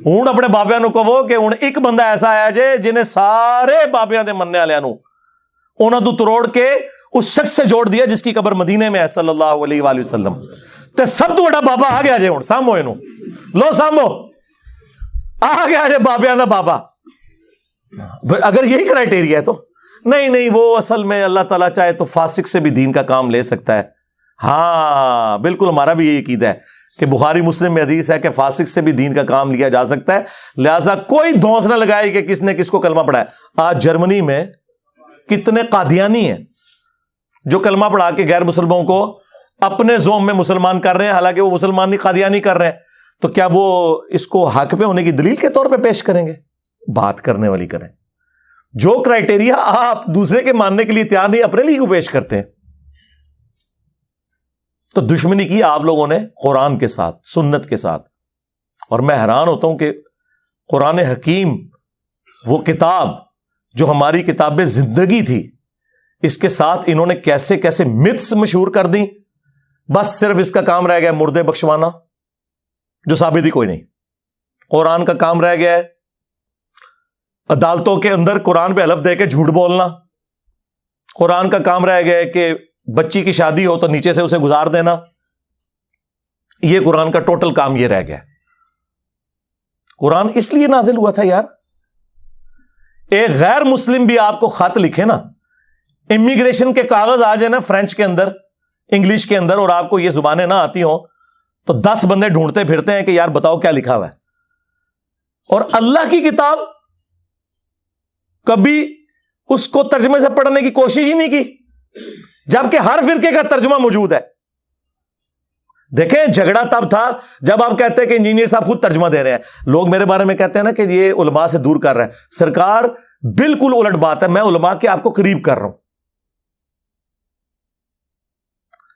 ہوں اپنے بابیاں نو کہو کہ ہوں ایک بندہ ایسا ہے جے جنہیں سارے بابیاں دے مننے والے نو انہاں تو تروڑ کے اس شخص سے جوڑ دیا جس کی قبر مدینے میں ہے صلی اللہ علیہ وآلہ وسلم. تے سب تو بڑا بابا آ گیا جے ہوں سامو اینو لو سامو آ گیا جے بابیاں دا بابا. اگر یہی کرائٹیریا ہے تو نہیں وہ اصل میں اللہ تعالیٰ چاہے تو فاسق سے بھی دین کا کام لے سکتا ہے. ہاں بالکل ہمارا بھی یہی عقیدہ ہے کہ بخاری مسلم میں حدیث ہے کہ فاسق سے بھی دین کا کام لیا جا سکتا ہے. لہذا کوئی دھونس نہ لگائے کہ کس نے کس کو کلمہ پڑھا ہے. آج جرمنی میں کتنے قادیانی ہیں جو کلمہ پڑھا کے غیر مسلموں کو اپنے زوم میں مسلمان کر رہے ہیں، حالانکہ وہ مسلمان نہیں قادیانی کر رہے ہیں. تو کیا وہ اس کو حق پہ ہونے کی دلیل کے طور پہ پیش کریں گے؟ بات کرنے والی کریں. جو کرائٹیریا آپ دوسرے کے ماننے کے لیے تیار نہیں اپنے لیے کیوں پیش کرتے ہیں؟ تو دشمنی کی آپ لوگوں نے قرآن کے ساتھ، سنت کے ساتھ. اور میں حیران ہوتا ہوں کہ قرآن حکیم وہ کتاب جو ہماری کتاب زندگی تھی، اس کے ساتھ انہوں نے کیسے کیسے متس مشہور کر دیں. بس صرف اس کا کام رہ گیا مردے بخشوانا جو ثابت ہی کوئی نہیں. قرآن کا کام رہ گیا ہے عدالتوں کے اندر قرآن پہ حلف دے کے جھوٹ بولنا. قرآن کا کام رہ گیا ہے کہ بچی کی شادی ہو تو نیچے سے اسے گزار دینا. یہ قرآن کا ٹوٹل کام یہ رہ گیا. قرآن اس لیے نازل ہوا تھا یار، ایک غیر مسلم بھی آپ کو خط لکھے نا، امیگریشن کے کاغذ آ جائے نا فرینچ کے اندر، انگلش کے اندر، اور آپ کو یہ زبانیں نہ آتی ہوں تو 10 بندے ڈھونڈتے پھرتے ہیں کہ یار بتاؤ کیا لکھا ہوا ہے. اور اللہ کی کتاب کبھی اس کو ترجمے سے پڑھنے کی کوشش ہی نہیں کی، جبکہ ہر فرقے کا ترجمہ موجود ہے. دیکھیں جھگڑا تب تھا جب آپ کہتے ہیں کہ انجینئر صاحب خود ترجمہ دے رہے ہیں. لوگ میرے بارے میں کہتے ہیں نا کہ یہ علماء سے دور کر رہے ہیں. سرکار بالکل الٹ بات ہے، میں علماء کے آپ کو قریب کر رہا ہوں.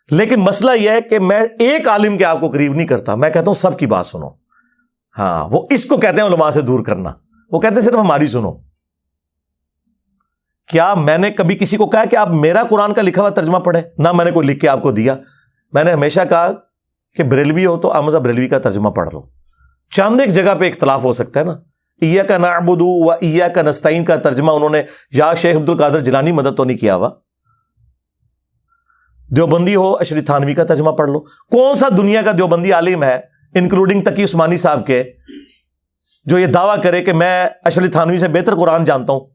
لیکن مسئلہ یہ ہے کہ میں ایک عالم کے آپ کو قریب نہیں کرتا، میں کہتا ہوں سب کی بات سنو. ہاں وہ اس کو کہتے ہیں علماء سے دور کرنا. وہ کہتے ہیں صرف ہماری سنو. کیا میں نے کبھی کسی کو کہا کہ آپ میرا قرآن کا لکھا ہوا ترجمہ پڑھیں؟ نہ میں نے کوئی لکھ کے آپ کو دیا. میں نے ہمیشہ کہا کہ بریلوی ہو تو احمد بریلوی کا ترجمہ پڑھ لو. چاند ایک جگہ پہ اختلاف ہو سکتا ہے نا. ایاک نعبد و ایاک نستعین کا ترجمہ انہوں نے یا شیخ عبد القادر جیلانی مدد تو نہیں کیا ہوا. دیوبندی ہو اشری تھانوی کا ترجمہ پڑھ لو. کون سا دنیا کا دیوبندی عالم ہے انکلوڈنگ تقی عثمانی صاحب کے جو یہ دعویٰ کرے کہ میں اشری تھانوی سے بہتر قرآن جانتا ہوں؟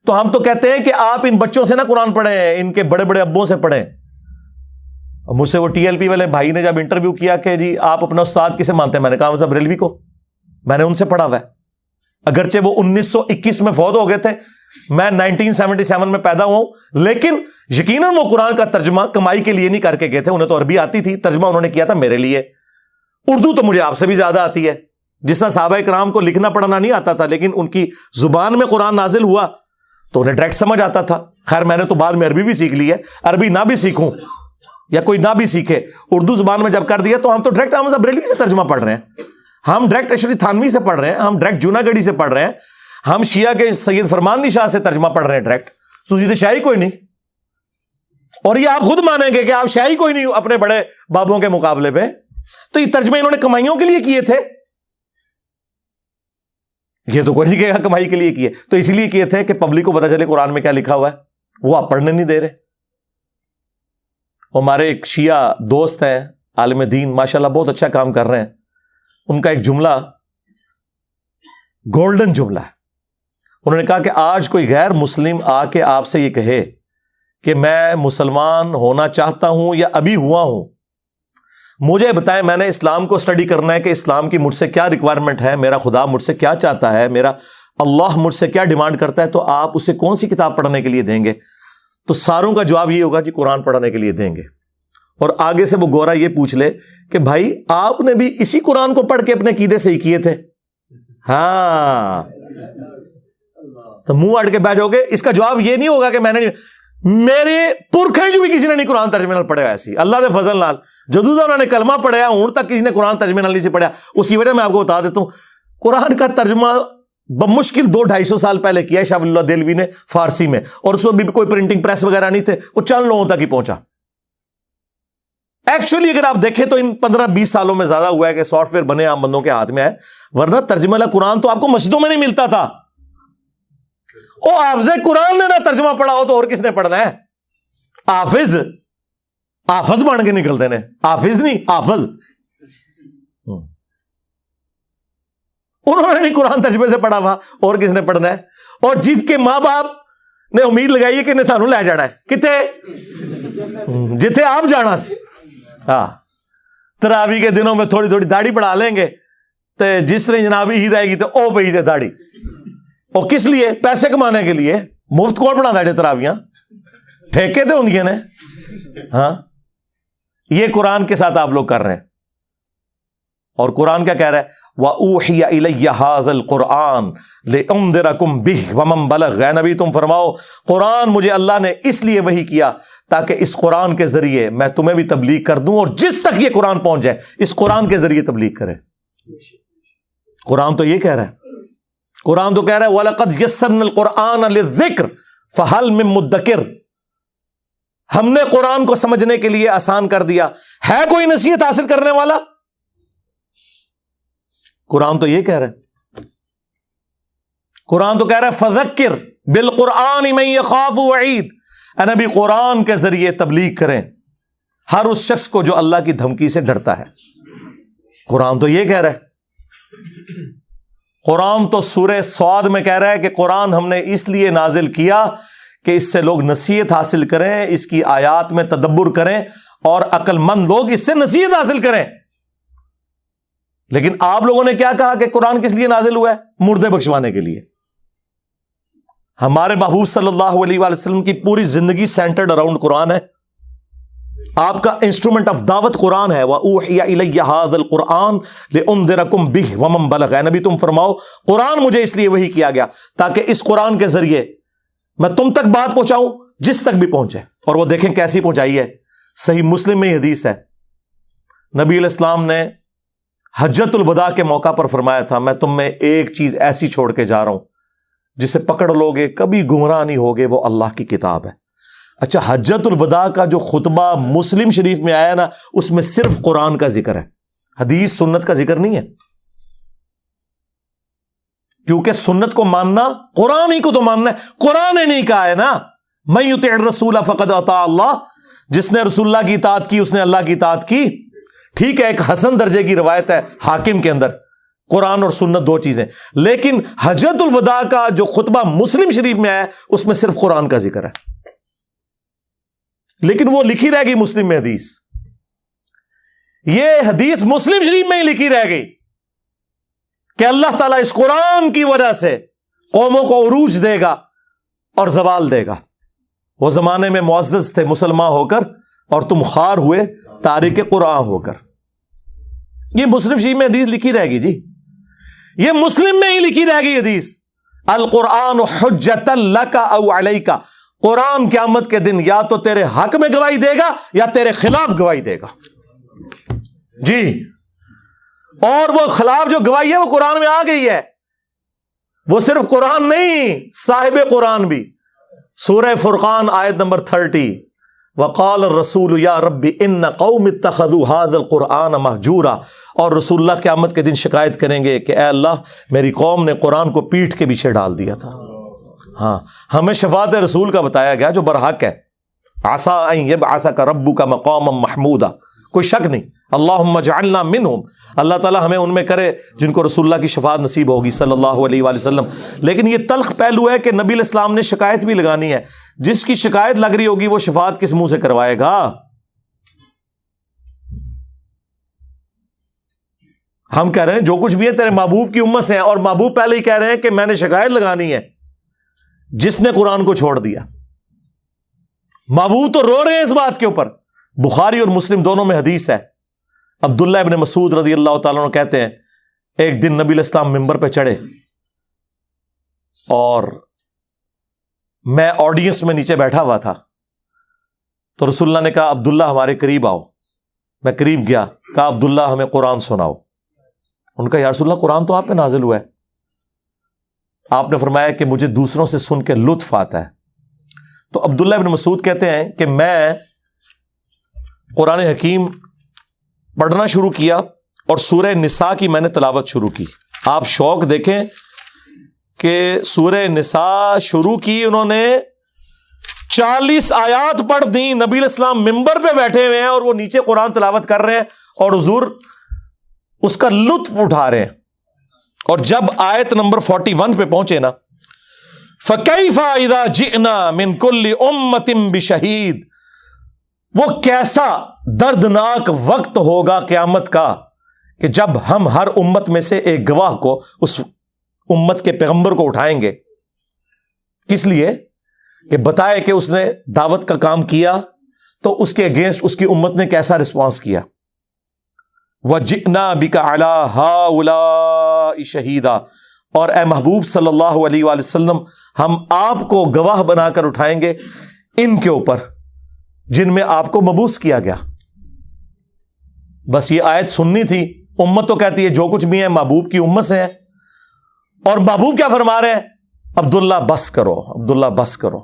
تو ہم تو کہتے ہیں کہ آپ ان بچوں سے نہ قرآن پڑھیں، ان کے بڑے بڑے ابوں سے پڑھیں. مجھ سے وہ ٹی ایل پی والے بھائی نے جب انٹرویو کیا کہ جی آپ اپنا استاد کسے مانتے ہیں، میں نے کہا مذہب بریلوی کو. میں نے ان سے پڑھا ہوا ہے، اگرچہ وہ 1921 میں فوت ہو گئے تھے، میں 1977 میں پیدا ہوا ہوں. لیکن یقیناً وہ قرآن کا ترجمہ کمائی کے لیے نہیں کر کے گئے تھے. انہیں تو عربی آتی تھی، ترجمہ انہوں نے کیا تھا میرے لیے. اردو تو مجھے آپ سے بھی زیادہ آتی ہے. جس طرح صحابہ کرام کو لکھنا پڑھنا نہیں آتا تھا لیکن ان کی زبان میں قرآن نازل ہوا تو انہیں ڈائریکٹ سمجھ آتا تھا. خیر میں نے تو بعد میں عربی بھی سیکھ لی ہے. عربی نہ بھی سیکھوں یا کوئی نہ بھی سیکھے، اردو زبان میں جب کر دیا تو ہم تو ڈائریکٹ احمد بریلوی سے ترجمہ پڑھ رہے ہیں، ہم ڈائریکٹ اشری تھانوی سے پڑھ رہے ہیں، ہم ڈائریکٹ جوناگڑھی سے پڑھ رہے ہیں، ہم شیعہ کے سید فرمان شاہ سے ترجمہ پڑھ رہے ہیں ڈائریکٹ. تو یہ شاہی کوئی نہیں. اور یہ آپ خود مانیں گے کہ آپ شاہی کوئی نہیں اپنے بڑے بابوں کے مقابلے پہ. تو یہ ترجمے انہوں نے کمائیوں کے لیے کیے تھے، یہ تو کوئی نہیں کہے گا کمائی کے لیے کیے. تو اس لیے کیے تھے کہ پبلک کو پتا چلے قرآن میں کیا لکھا ہوا ہے. وہ آپ پڑھنے نہیں دے رہے. ہمارے ایک شیعہ دوست ہیں عالم دین، ماشاءاللہ بہت اچھا کام کر رہے ہیں. ان کا ایک جملہ گولڈن جملہ ہے. انہوں نے کہا کہ آج کوئی غیر مسلم آ کے آپ سے یہ کہے کہ میں مسلمان ہونا چاہتا ہوں یا ابھی ہوا ہوں، مجھے بتائیں میں نے اسلام کو اسٹڈی کرنا ہے کہ اسلام کی مجھ سے کیا ریکوائرمنٹ ہے، میرا خدا مجھ سے کیا چاہتا ہے، میرا اللہ مجھ سے کیا ڈیمانڈ کرتا ہے، تو آپ اسے کون سی کتاب پڑھنے کے لیے دیں گے؟ تو ساروں کا جواب یہ ہوگا جی قرآن پڑھنے کے لیے دیں گے. اور آگے سے وہ گورا یہ پوچھ لے کہ بھائی آپ نے بھی اسی قرآن کو پڑھ کے اپنے عقیدے صحیح کیے تھے؟ ہاں، تو منہ اڑ کے بیٹھ جاؤ گے. اس کا جواب یہ نہیں ہوگا کہ میں نے، میرے پرکھیں جو بھی کسی نے نہیں قرآن ترجمے نال پڑھے. ایسی اللہ دے فضل نال جدوں انہوں نے کلمہ پڑھیا ہوں تک کسی نے قرآن ترجمے نال نہیں سے پڑھا. اس کی وجہ میں آپ کو بتا دیتا ہوں، قرآن کا ترجمہ بمشکل 200-250 سال پہلے کیا ہے شاہ ولی اللہ دہلوی نے فارسی میں، اور اس وقت بھی کوئی پرنٹنگ پریس وغیرہ نہیں تھے، وہ چند لوگوں تک ہی پہنچا. ایکچولی اگر آپ دیکھیں تو ان 15-20 سالوں میں زیادہ ہوا ہے کہ سافٹ ویئر بنے عام بندوں کے ہاتھ میں ہے، ورنہ ترجمہ قرآن تو آپ کو مسجدوں میں نہیں ملتا تھا. او حافظ قرآن نے نہ ترجمہ پڑھا ہو تو اور کس نے پڑھنا ہے؟ حافظ بن کے نکلتے ہیں، حافظ نہیں حافظ. انہوں نے نہیں قرآن ترجمے سے پڑھا ہوا، اور کس نے پڑھنا ہے؟ اور جس کے ماں باپ نے امید لگائی ہے کہ انہیں سانو لے جانا ہے کتے جتھے آپ جانا سی. ہاں تراوی کے دنوں میں تھوڑی تھوڑی داڑھی بڑھا لیں گے تو جس طرح جناب عید آئے گی تو او پہ عید ہے داڑھی. اور کس لیے؟ پیسے کمانے کے لیے. مفت کون بنا دے تراویاں؟ ٹھیکے تو ہوں نے. ہاں یہ قرآن کے ساتھ آپ لوگ کر رہے ہیں. اور قرآن کیا کہہ رہا ہے؟ وَأُوحِيَ إِلَيَّ هَذَا الْقُرْآنُ لِأُنذِرَكُمْ بِهِ وَمَنْ بَلَغَ. اے نبی تم فرماؤ قرآن مجھے اللہ نے اس لیے وحی کیا تاکہ اس قرآن کے ذریعے میں تمہیں بھی تبلیغ کر دوں، اور جس تک یہ قرآن پہنچ جائے اس قرآن کے ذریعے تبلیغ کرے. قرآن تو یہ کہہ رہا ہے. قرآن تو کہہ رہا ہے وَلَقَدْ يَسَّرْنَا الْقُرْآنَ لِلذِّكْرِ فَهَلْ مِن مُدَّكِرٍ. ہم نے قرآن کو سمجھنے کے لیے آسان کر دیا، ہے کوئی نصیحت حاصل کرنے والا؟ قرآن تو یہ کہہ رہا ہے. قرآن تو کہہ رہا ہے فذکر بالقرآن من یخاف وعید. اے نبی قرآن کے ذریعے تبلیغ کریں ہر اس شخص کو جو اللہ کی دھمکی سے ڈرتا ہے. قرآن تو یہ کہہ رہا ہے. قرآن تو سورہ صاد میں کہہ رہا ہے کہ قرآن ہم نے اس لیے نازل کیا کہ اس سے لوگ نصیحت حاصل کریں، اس کی آیات میں تدبر کریں اور عقل مند لوگ اس سے نصیحت حاصل کریں. لیکن آپ لوگوں نے کیا کہا کہ قرآن کس لیے نازل ہوا ہے؟ مردے بخشوانے کے لیے. ہمارے محبوب صلی اللہ علیہ وآلہ وسلم کی پوری زندگی سینٹرڈ اراؤنڈ قرآن ہے. آپ کا انسٹرومنٹ آف دعوت قرآن ہے. وَأُوحِيَ إِلَيَّ هَذَا الْقُرْآنُ لِأُنذِرَكُمْ بِهِ وَمَنْ بَلَغَ. اے نبی تم فرماؤ قرآن مجھے اس لیے وحی کیا گیا تاکہ اس قرآن کے ذریعے میں تم تک بات پہنچاؤں جس تک بھی پہنچے. اور وہ دیکھیں کیسی پہنچائی ہے. صحیح مسلم میں یہ حدیث ہے، نبی علیہ السلام نے حجت الوداع کے موقع پر فرمایا تھا میں تم میں ایک چیز ایسی چھوڑ کے جا رہا ہوں جسے پکڑ لوگے کبھی گمراہ نہیں ہوگے، وہ اللہ کی کتاب ہے. اچھا حجت الوداع کا جو خطبہ مسلم شریف میں آیا نا اس میں صرف قرآن کا ذکر ہے، حدیث سنت کا ذکر نہیں ہے. کیونکہ سنت کو ماننا قرآن ہی کو تو ماننا ہے. قرآن نے نہیں کہا ہے نا من یطع الرسول فقد اطاع اللہ. جس نے رسول اللہ کی اطاعت کی اس نے اللہ کی اطاعت کی. ٹھیک ہے ایک حسن درجے کی روایت ہے حاکم کے اندر، قرآن اور سنت دو چیزیں. لیکن حجت الوداع کا جو خطبہ مسلم شریف میں آیا اس میں صرف قرآن کا ذکر ہے. لیکن وہ لکھی رہ گئی مسلم میں حدیث. یہ حدیث مسلم شریف میں ہی لکھی رہ گئی کہ اللہ تعالیٰ اس قرآن کی وجہ سے قوموں کو عروج دے گا اور زوال دے گا. وہ زمانے میں معزز تھے مسلمان ہو کر اور تم خوار ہوئے تارک قرآن ہو کر. یہ مسلم شریف میں حدیث لکھی رہ گئی جی. یہ مسلم میں ہی لکھی رہ گئی حدیث. القرآن حجت لک او علیک. قرآن قیامت کے دن یا تو تیرے حق میں گواہی دے گا یا تیرے خلاف گواہی دے گا جی. اور وہ خلاف جو گواہی ہے وہ قرآن میں آ گئی ہے. وہ صرف قرآن نہیں، صاحب قرآن بھی. سورہ فرقان آیت نمبر 30 وقال الرسول یا رب ان قوم اتخذوا هذا القرآن مہجورا. اور رسول اللہ قیامت کے دن شکایت کریں گے کہ اے اللہ میری قوم نے قرآن کو پیٹھ کے پیچھے ڈال دیا تھا. ہاں ہمیں شفاعت رسول کا بتایا گیا جو برحق ہے. عسیٰ ان یبعثک ربک مقاما محمودا. کوئی شک نہیں. اللہم اجعلنا منہم. اللہ تعالیٰ ہمیں ان میں کرے جن کو رسول اللہ کی شفاعت نصیب ہوگی صلی اللہ علیہ وآلہ وسلم. لیکن یہ تلخ پہلو ہے کہ نبی علیہ السلام نے شکایت بھی لگانی ہے. جس کی شکایت لگ رہی ہوگی وہ شفاعت کس منہ سے کروائے گا؟ ہم کہہ رہے ہیں جو کچھ بھی ہے تیرے محبوب کی امت سے ہے، اور محبوب پہلے ہی کہہ رہے ہیں کہ میں نے شکایت لگانی ہے جس نے قرآن کو چھوڑ دیا. محبوب تو رو رہے ہیں اس بات کے اوپر. بخاری اور مسلم دونوں میں حدیث ہے. عبداللہ ابن مسعود رضی اللہ تعالیٰ عنہ کہتے ہیں ایک دن نبی علیہ السلام ممبر پہ چڑھے اور میں آڈینس میں نیچے بیٹھا ہوا تھا. تو رسول اللہ نے کہا عبداللہ ہمارے قریب آؤ. میں قریب گیا. کہا عبداللہ ہمیں قرآن سناؤ. ان کا یا رسول اللہ قرآن تو آپ پہ نازل ہوا ہے. آپ نے فرمایا کہ مجھے دوسروں سے سن کے لطف آتا ہے. تو عبداللہ ابن مسعود کہتے ہیں کہ میں قرآن حکیم پڑھنا شروع کیا اور سورہ نساء کی میں نے تلاوت شروع کی. آپ شوق دیکھیں کہ سورہ نساء شروع کی انہوں نے 40 آیات پڑھ دی. نبی علیہ السلام ممبر پہ بیٹھے ہوئے ہیں اور وہ نیچے قرآن تلاوت کر رہے ہیں اور حضور اس کا لطف اٹھا رہے ہیں. اور جب آیت نمبر 41 پہ پہنچے نا, فَكَيْفَ إِذَا جِئْنَا مِن كُلِّ أُمَّةٍ بِشَهِيدٍ, وہ کیسا دردناک وقت ہوگا قیامت کا کہ جب ہم ہر امت میں سے ایک گواہ کو, اس امت کے پیغمبر کو اٹھائیں گے. کس لیے؟ کہ بتائے کہ اس نے دعوت کا کام کیا تو اس کے اگینسٹ اس کی امت نے کیسا رسپانس کیا. وَجِئْنَا بِكَ عَلَىٰ هَٰؤُلَاءِ شَهِيدًا, اور اے محبوب صلی اللہ علیہ وآلہ وسلم ہم آپ کو گواہ بنا کر اٹھائیں گے ان کے اوپر جن میں آپ کو مبعوث کیا گیا. بس یہ آیت سننی تھی. امت تو کہتی ہے جو کچھ بھی ہے محبوب کی امت سے ہے, اور محبوب کیا فرما رہے ہیں؟ عبداللہ بس کرو, عبداللہ بس کرو.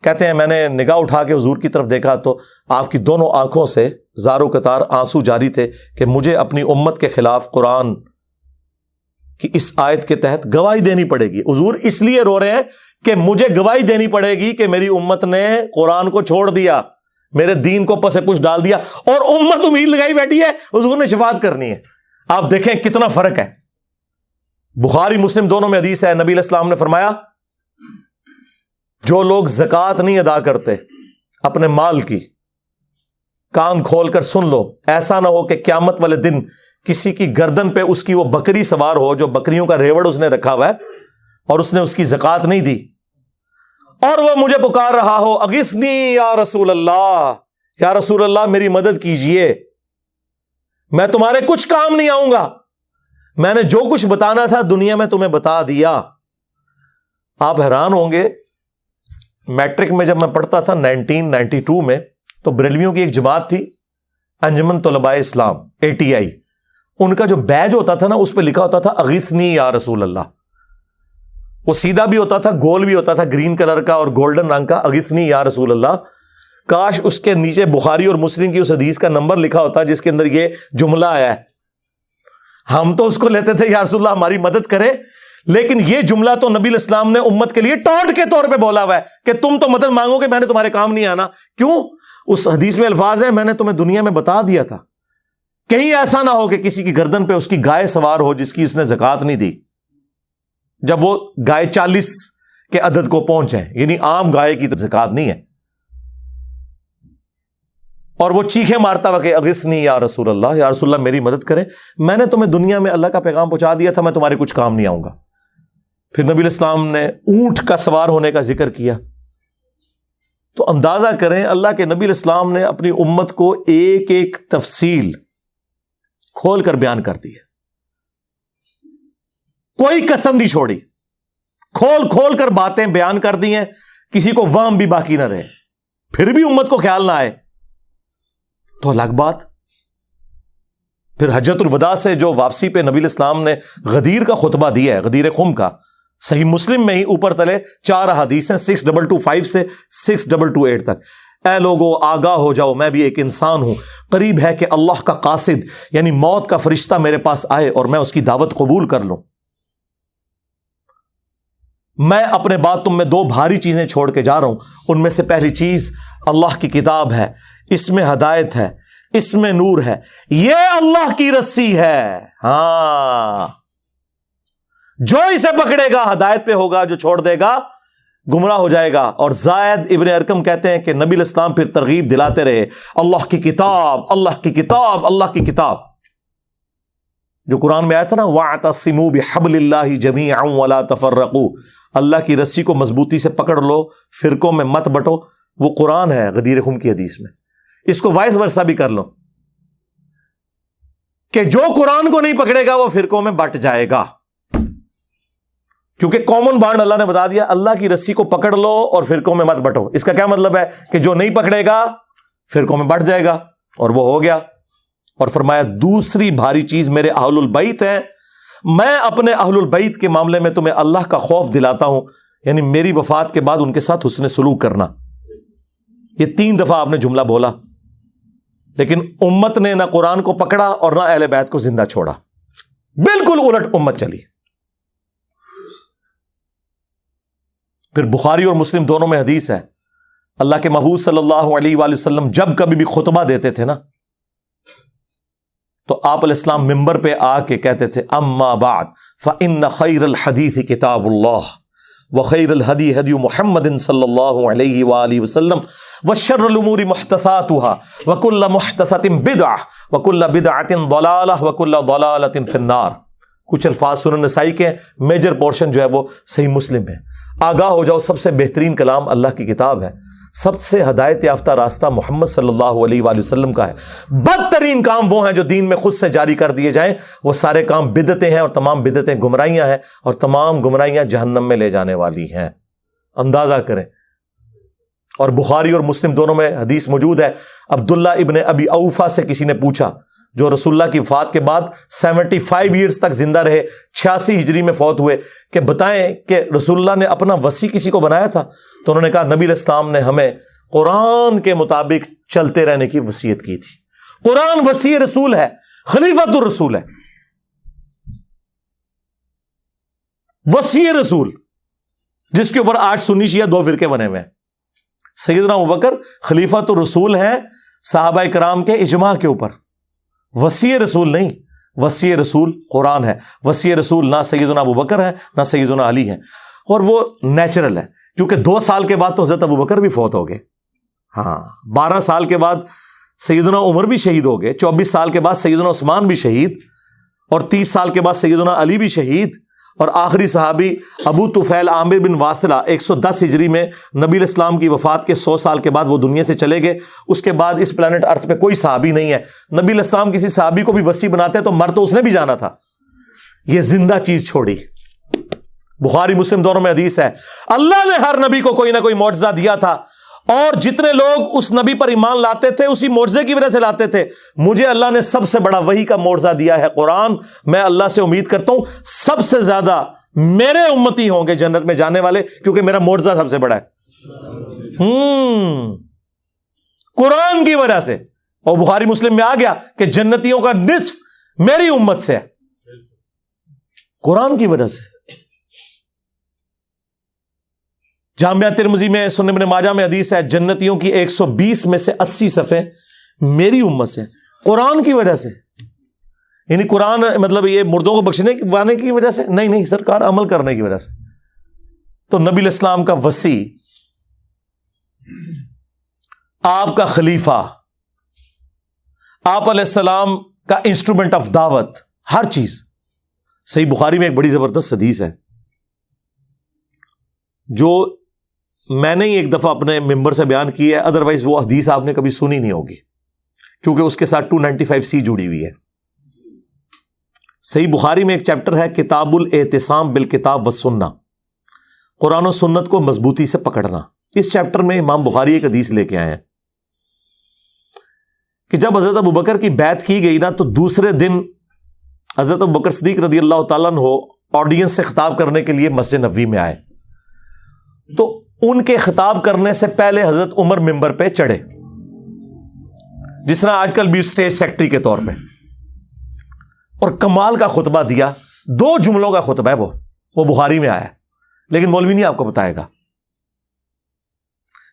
کہتے ہیں میں نے نگاہ اٹھا کے حضور کی طرف دیکھا تو آپ کی دونوں آنکھوں سے زارو قطار آنسو جاری تھے کہ مجھے اپنی امت کے خلاف قرآن کی اس آیت کے تحت گواہی دینی پڑے گی. حضور اس لیے رو رہے ہیں کہ مجھے گواہی دینی پڑے گی کہ میری امت نے قرآن کو چھوڑ دیا, میرے دین کو پس پش ڈال دیا, اور امت امید لگائی بیٹھی ہے حضور نے شفاعت کرنی ہے. آپ دیکھیں کتنا فرق ہے. بخاری مسلم دونوں میں حدیث ہے, نبی علیہ السلام نے فرمایا جو لوگ زکوٰۃ نہیں ادا کرتے اپنے مال کی, کان کھول کر سن لو, ایسا نہ ہو کہ قیامت والے دن کسی کی گردن پہ اس کی وہ بکری سوار ہو جو بکریوں کا ریوڑ اس نے رکھا ہوا ہے اور اس نے اس کی زکوٰۃ نہیں دی, اور وہ مجھے پکار رہا ہو اغثنی یا رسول اللہ, یا رسول اللہ میری مدد کیجئے, میں تمہارے کچھ کام نہیں آؤں گا, میں نے جو کچھ بتانا تھا دنیا میں تمہیں بتا دیا. آپ حیران ہوں گے, میٹرک میں جب میں پڑھتا تھا 1992 میں, تو بریلویوں کی ایک جماعت تھی انجمن طلباء اسلام ATI, ان کا جو بیج ہوتا تھا نا اس پہ لکھا ہوتا تھا اغثنی یا رسول اللہ. وہ سیدھا بھی ہوتا تھا, گول بھی ہوتا تھا, گرین کلر کا اور گولڈن رنگ کا, اغثنی یا رسول اللہ. کاش اس کے نیچے بخاری اور مسلم کی اس حدیث کا نمبر لکھا ہوتا جس کے اندر یہ جملہ آیا ہے. ہم تو اس کو لیتے تھے یا رسول اللہ ہماری مدد کرے, لیکن یہ جملہ تو نبی علیہ السلام نے امت کے لیے ٹونٹ کے طور پہ بولا ہوا ہے کہ تم تو مدد مانگو کہ میں نے تمہارے کام نہیں آنا. کیوں؟ اس حدیث میں الفاظ ہے میں نے تمہیں دنیا میں بتا دیا تھا, کہیں ایسا نہ ہو کہ کسی کی گردن پہ اس کی گائے سوار ہو جس کی اس نے زکوٰۃ نہیں دی, جب وہ گائے 40 کے عدد کو پہنچے, یعنی عام گائے کی زکوٰۃ نہیں ہے, اور وہ چیخیں مارتا ہوا کہ اغثنی یا رسول اللہ, یا رسول اللہ میری مدد کرے, میں نے تمہیں دنیا میں اللہ کا پیغام پہنچا دیا تھا, میں تمہارے کچھ کام نہیں آؤں گا. پھر نبی علیہ السلام نے اونٹ کا سوار ہونے کا ذکر کیا. تو اندازہ کریں اللہ کے نبی علیہ السلام نے اپنی امت کو ایک ایک تفصیل کھول کر بیان کر دی ہے, کوئی قسم نہیں چھوڑی, کھول کھول کر باتیں بیان کر دی ہیں, کسی کو وہم بھی باقی نہ رہے. پھر بھی امت کو خیال نہ آئے تو الگ بات. پھر حجۃ الوداع سے جو واپسی پہ نبی علیہ السلام نے غدیر کا خطبہ دیا ہے, غدیر خم کا, صحیح مسلم میں ہی اوپر تلے 4 احادیث ہیں 6225 سے 6228 تک. اے لوگو آگاہ ہو جاؤ, میں بھی ایک انسان ہوں, قریب ہے کہ اللہ کا قاصد یعنی موت کا فرشتہ میرے پاس آئے اور میں اس کی دعوت قبول کر لوں. میں اپنے بعد تم میں 2 بھاری چیزیں چھوڑ کے جا رہا ہوں, ان میں سے پہلی چیز اللہ کی کتاب ہے, اس میں ہدایت ہے, اس میں نور ہے, یہ اللہ کی رسی ہے. ہاں, جو اسے پکڑے گا ہدایت پہ ہوگا, جو چھوڑ دے گا گمراہ ہو جائے گا. اور زائد ابن ارقم کہتے ہیں کہ نبی علیہ السلام پھر ترغیب دلاتے رہے, اللہ کی کتاب, اللہ کی کتاب, اللہ کی کتاب. جو قرآن میں آیا تھا نا وَاعْتَصِمُوا بِحَبْلِ اللَّهِ جَمِيعًا وَلَا تَفَرَّقُوا, اللہ کی رسی کو مضبوطی سے پکڑ لو, فرقوں میں مت بٹو. وہ قرآن ہے غدیر خم کی حدیث میں. اس کو وائس ورسا بھی کر لو کہ جو قرآن کو نہیں پکڑے گا وہ فرقوں میں بٹ جائے گا, کیونکہ کامن بانڈ اللہ نے بتا دیا, اللہ کی رسی کو پکڑ لو اور فرقوں میں مت بٹو. اس کا کیا مطلب ہے کہ جو نہیں پکڑے گا فرقوں میں بٹ جائے گا, اور وہ ہو گیا. اور فرمایا دوسری بھاری چیز میرے اہل البیت ہیں, میں اپنے اہل البیت کے معاملے میں تمہیں اللہ کا خوف دلاتا ہوں, یعنی میری وفات کے بعد ان کے ساتھ حسن سلوک کرنا. یہ 3 دفعہ آپ نے جملہ بولا. لیکن امت نے نہ قرآن کو پکڑا اور نہ اہل بیت کو زندہ چھوڑا، بالکل الٹ امت چلی۔ پھر بخاری اور مسلم دونوں میں حدیث ہے، اللہ کے محبوب صلی اللہ علیہ وآلہ وسلم جب کبھی بھی خطبہ دیتے تھے نا تو آپ علیہ السلام ممبر پہ آ کے کہتے تھے اما بعد فإن خیر الحدیث کتاب اللہ وخیر الہدی ہدی محمد صلی اللہ علیہ وآلہ وسلم وشر الامور محدثاتها وکل محدثۃ بدعہ وکل بدعۃ ضلالہ وکل ضلالۃ فی النار۔ کچھ الفاظ سنن نسائی کے، میجر پورشن جو ہے وہ صحیح مسلم ہے۔ آگاہ ہو جاؤ، سب سے بہترین کلام اللہ کی کتاب ہے، سب سے ہدایت یافتہ راستہ محمد صلی اللہ علیہ وآلہ وسلم کا ہے۔ بدترین کام وہ ہیں جو دین میں خود سے جاری کر دیے جائیں، وہ سارے کام بدعتیں ہیں، اور تمام بدعتیں گمراہیاں ہیں، اور تمام گمراہیاں جہنم میں لے جانے والی ہیں۔ اندازہ کریں۔ اور بخاری اور مسلم دونوں میں حدیث موجود ہے، عبداللہ ابن ابی اوفا سے کسی نے پوچھا، جو رسول اللہ کی وفات کے بعد 75 ایئرز تک زندہ رہے، 86 ہجری میں فوت ہوئے، کہ بتائیں کہ رسول اللہ نے اپنا وصی کسی کو بنایا تھا؟ تو انہوں نے کہا نبی علیہ السلام نے ہمیں قرآن کے مطابق چلتے رہنے کی وصیت کی تھی۔ قرآن وصی رسول ہے، خلیفۃ الرسول ہے، وصی رسول، جس کے اوپر آج سنی شیعہ دو فرقے بنے ہوئے ہیں۔ سیدنا ابوبکر خلیفۃ الرسول ہیں صحابہ کرام کے اجماع کے اوپر، وصی رسول نہیں، وصی رسول قرآن ہے۔ وصی رسول نہ سیدنا ابوبکر ہے نہ سیدنا علی ہے، اور وہ نیچرل ہے، کیونکہ 2 سال کے بعد تو حضرت ابوبکر بھی فوت ہو گئے، ہاں 12 سال کے بعد سیدنا عمر بھی شہید ہو گئے، 24 سال کے بعد سیدنا عثمان بھی شہید، اور 30 سال کے بعد سیدنا علی بھی شہید، اور آخری صحابی ابو طفیل عامر بن واثلہ 110 ہجری میں نبی علیہ السلام کی وفات کے 100 سال کے بعد وہ دنیا سے چلے گئے۔ اس کے بعد اس پلانٹ ارتھ پہ کوئی صحابی نہیں ہے۔ نبی علیہ السلام کسی صحابی کو بھی وصی بناتے تو مر تو اس نے بھی جانا تھا، یہ زندہ چیز چھوڑی۔ بخاری مسلم دونوں میں حدیث ہے، اللہ نے ہر نبی کو کوئی نہ کوئی معجزہ دیا تھا، اور جتنے لوگ اس نبی پر ایمان لاتے تھے اسی معجزے کی وجہ سے لاتے تھے۔ مجھے اللہ نے سب سے بڑا وحی کا معجزہ دیا ہے قرآن۔ میں اللہ سے امید کرتا ہوں سب سے زیادہ میرے امتی ہوں گے جنت میں جانے والے، کیونکہ میرا معجزہ سب سے بڑا ہے قرآن کی وجہ سے۔ اور بخاری مسلم میں آ گیا کہ جنتیوں کا نصف میری امت سے ہے، قرآن کی وجہ سے۔ جامعہ ترمذی میں، سنن ابن ماجہ میں حدیث ہے، جنتیوں کی 120 میں سے 80 صفحے میری امت سے، قرآن کی وجہ سے۔ یعنی قرآن مطلب یہ مردوں کو بخشنے کی وجہ سے نہیں، سرکار عمل کرنے کی وجہ سے۔ تو نبی علیہ السلام کا وصی، آپ کا خلیفہ، آپ علیہ السلام کا انسٹرومنٹ آف دعوت، ہر چیز۔ صحیح بخاری میں ایک بڑی زبردست حدیث ہے جو میں نے ہی ایک دفعہ اپنے ممبر سے بیان کی ہے، ادروائز وہ حدیث آپ نے کبھی سنی نہیں ہوگی، کیونکہ اس کے ساتھ 295C جڑی ہوئی ہے۔ صحیح بخاری میں ایک چیپٹر ہے کتاب الاعتصام بالکتاب والسنہ، قرآن و سنت کو مضبوطی سے پکڑنا۔ اس چیپٹر میں امام بخاری ایک حدیث لے کے آئے ہیں کہ جب حضرت ابوبکر کی بیعت کی گئی نا تو دوسرے دن حضرت ابوبکر صدیق رضی اللہ تعالیٰ عنہ آڈینس سے خطاب کرنے کے لیے مسجد نبوی میں آئے، تو ان کے خطاب کرنے سے پہلے حضرت عمر ممبر پہ چڑھے، جس طرح آج کل بھی اسٹیج سیکٹری کے طور پہ، اور کمال کا خطبہ دیا۔ 2 جملوں کا خطبہ ہے وہ بخاری میں آیا ہے، لیکن مولوی نہیں آپ کو بتائے گا،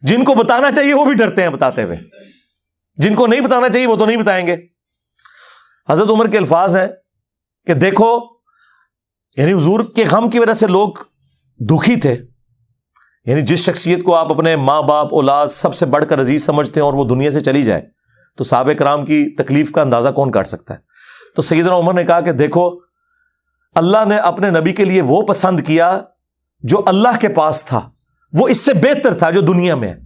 جن کو بتانا چاہیے وہ بھی ڈرتے ہیں بتاتے ہوئے، جن کو نہیں بتانا چاہیے وہ تو نہیں بتائیں گے۔ حضرت عمر کے الفاظ ہیں کہ دیکھو، یعنی حضور کے غم کی وجہ سے لوگ دکھی تھے، یعنی جس شخصیت کو آپ اپنے ماں باپ اولاد سب سے بڑھ کر عزیز سمجھتے ہیں اور وہ دنیا سے چلی جائے تو صحابہ کرام کی تکلیف کا اندازہ کون کاٹ سکتا ہے۔ تو سیدنا عمر نے کہا کہ دیکھو، اللہ نے اپنے نبی کے لیے وہ پسند کیا جو اللہ کے پاس تھا، وہ اس سے بہتر تھا جو دنیا میں ہے۔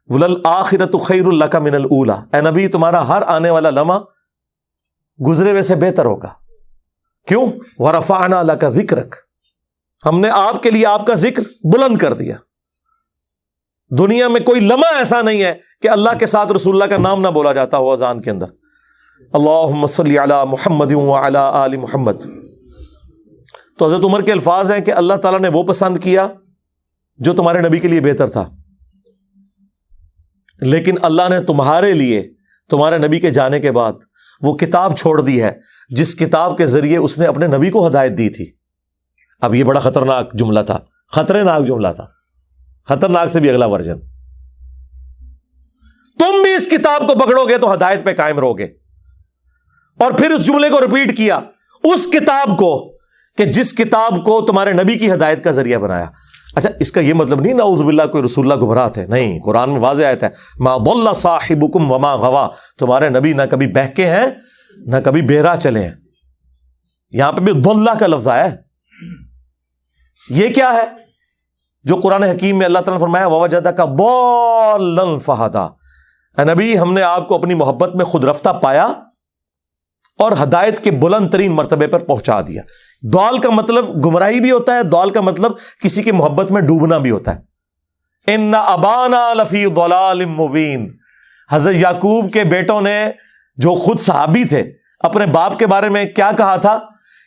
وَلَلْآخِرَةُ خَيْرٌ لَكَ مِنَ الْأُولَىٰ، اے نبی تمہارا ہر آنے والا لمحہ گزرے ہوئے سے بہتر ہوگا۔ کیوں؟ وَرَفَعْنَا لَكَ ذِكْرَكَ، ہم نے آپ کے لیے آپ کا ذکر بلند کر دیا۔ دنیا میں کوئی لمحہ ایسا نہیں ہے کہ اللہ کے ساتھ رسول اللہ کا نام نہ بولا جاتا ہو اذان کے اندر، اللہم صلی علی محمد وعلی آل محمد۔ تو حضرت عمر کے الفاظ ہیں کہ اللہ تعالیٰ نے وہ پسند کیا جو تمہارے نبی کے لیے بہتر تھا، لیکن اللہ نے تمہارے لیے تمہارے نبی کے جانے کے بعد وہ کتاب چھوڑ دی ہے جس کتاب کے ذریعے اس نے اپنے نبی کو ہدایت دی تھی. اب یہ بڑا خطرناک جملہ تھا, خطرناک جملہ تھا, خطرناک سے بھی اگلا ورژن. تم بھی اس کتاب کو پکڑو گے تو ہدایت پہ قائم رہو گے. اور پھر اس جملے کو ریپیٹ کیا, اس کتاب کو کہ جس کتاب کو تمہارے نبی کی ہدایت کا ذریعہ بنایا. اچھا, اس کا یہ مطلب نہیں نعوذ باللہ کوئی رسول اللہ گمراہ تھے, نہیں. قرآن میں واضح آیت ہے ما ضل صاحبکم وما غوا, تمہارے نبی نہ کبھی بہکے ہیں نہ کبھی بہرا چلے ہیں. یہاں پہ بھی ضلہ کا لفظ آیا ہے. یہ کیا ہے جو قرآن حکیم میں اللہ تعالیٰ نے فرمایا ووجدک ضالا فہدی, اے نبی ہم نے آپ کو اپنی محبت میں خود رفتہ پایا اور ہدایت کے بلند ترین مرتبے پر پہنچا دیا. ضال کا مطلب گمراہی بھی ہوتا ہے, ضال کا مطلب کسی کی محبت میں ڈوبنا بھی ہوتا ہے. ان ابانا لفی ضلال مبین, حضرت یعقوب کے بیٹوں نے جو خود صحابی تھے اپنے باپ کے بارے میں کیا کہا تھا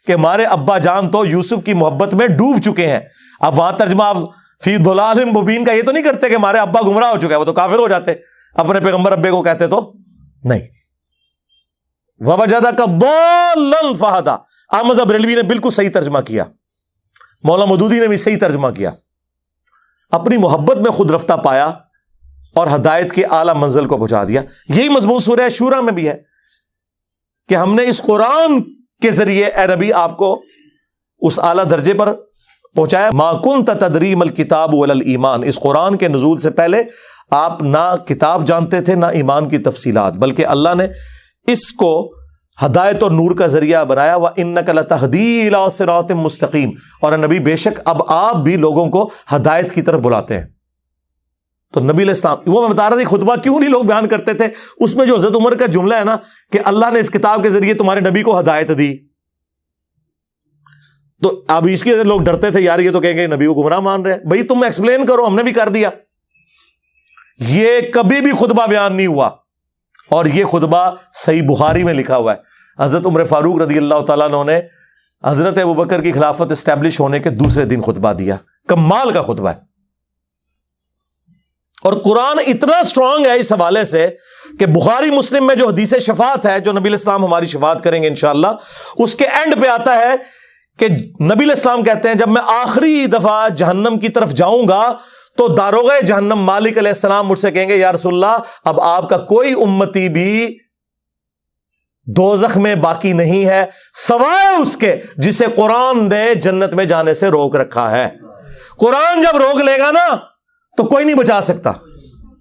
کہ ہمارے ابا جان تو یوسف کی محبت میں ڈوب چکے ہیں. اب وہاں ترجمہ آپ فی ضلال مبین کا یہ تو نہیں کرتے کہ ہمارے ابا گمراہ ہو چکے ہیں, وہ تو کافر ہو جاتے, اپنے پیغمبر ابے کو کہتے تو نہیں. ووجدک ضالا فہدی, احمد بریلوی نے بالکل صحیح ترجمہ کیا, مولانا مودودی نے بھی صحیح ترجمہ کیا. اپنی محبت میں خود رفتہ پایا اور ہدایت کے اعلیٰ منزل کو پہنچا دیا. یہی مضمون سورہ شورا میں بھی ہے کہ ہم نے اس قرآن کے ذریعے اے نبی آپ کو اس اعلیٰ درجے پر پہنچایا. ما کنت تدری ما الکتاب ولا الایمان, اس قرآن کے نزول سے پہلے آپ نہ کتاب جانتے تھے نہ ایمان کی تفصیلات, بلکہ اللہ نے اس کو ہدایت اور نور کا ذریعہ بنایا. وَإِنَّكَ لَتَهْدِي إِلَىٰ صِرَاطٍ مُسْتَقِيمٍ, اور نبی بے شک اب آپ بھی لوگوں کو ہدایت کی طرف بلاتے ہیں. تو نبی علیہ السلام, وہ میں بتا رہا تھا خطبہ کیوں نہیں لوگ بیان کرتے تھے, اس میں جو حضرت عمر کا جملہ ہے نا کہ اللہ نے اس کتاب کے ذریعے تمہارے نبی کو ہدایت دی, تو اب اس کی وجہ سے لوگ ڈرتے تھے یار یہ تو کہیں گے نبی کو گمراہ مان رہے ہیں. بھائی تم ایکسپلین کرو, ہم نے بھی کر دیا. یہ کبھی بھی خطبہ بیان نہیں ہوا, اور یہ خطبہ صحیح بخاری میں لکھا ہوا ہے. حضرت عمر فاروق رضی اللہ تعالیٰ عنہ نے حضرت ابوبکر کی خلافت اسٹیبلش ہونے کے دوسرے دن خطبہ دیا. کمال کا خطبہ ہے. اور قرآن اتنا سٹرونگ ہے اس حوالے سے کہ بخاری مسلم میں جو حدیث شفاعت ہے, جو نبی علیہ السلام ہماری شفاعت کریں گے انشاءاللہ, اس کے اینڈ پہ آتا ہے کہ نبی علیہ السلام کہتے ہیں جب میں آخری دفعہ جہنم کی طرف جاؤں گا تو داروغہ جہنم مالک علیہ السلام مجھ سے کہیں گے یا رسول اللہ اب آپ کا کوئی امتی بھی دوزخ میں باقی نہیں ہے سوائے اس کے جسے قرآن نے جنت میں جانے سے روک رکھا ہے. قرآن جب روک لے گا نا تو کوئی نہیں بچا سکتا.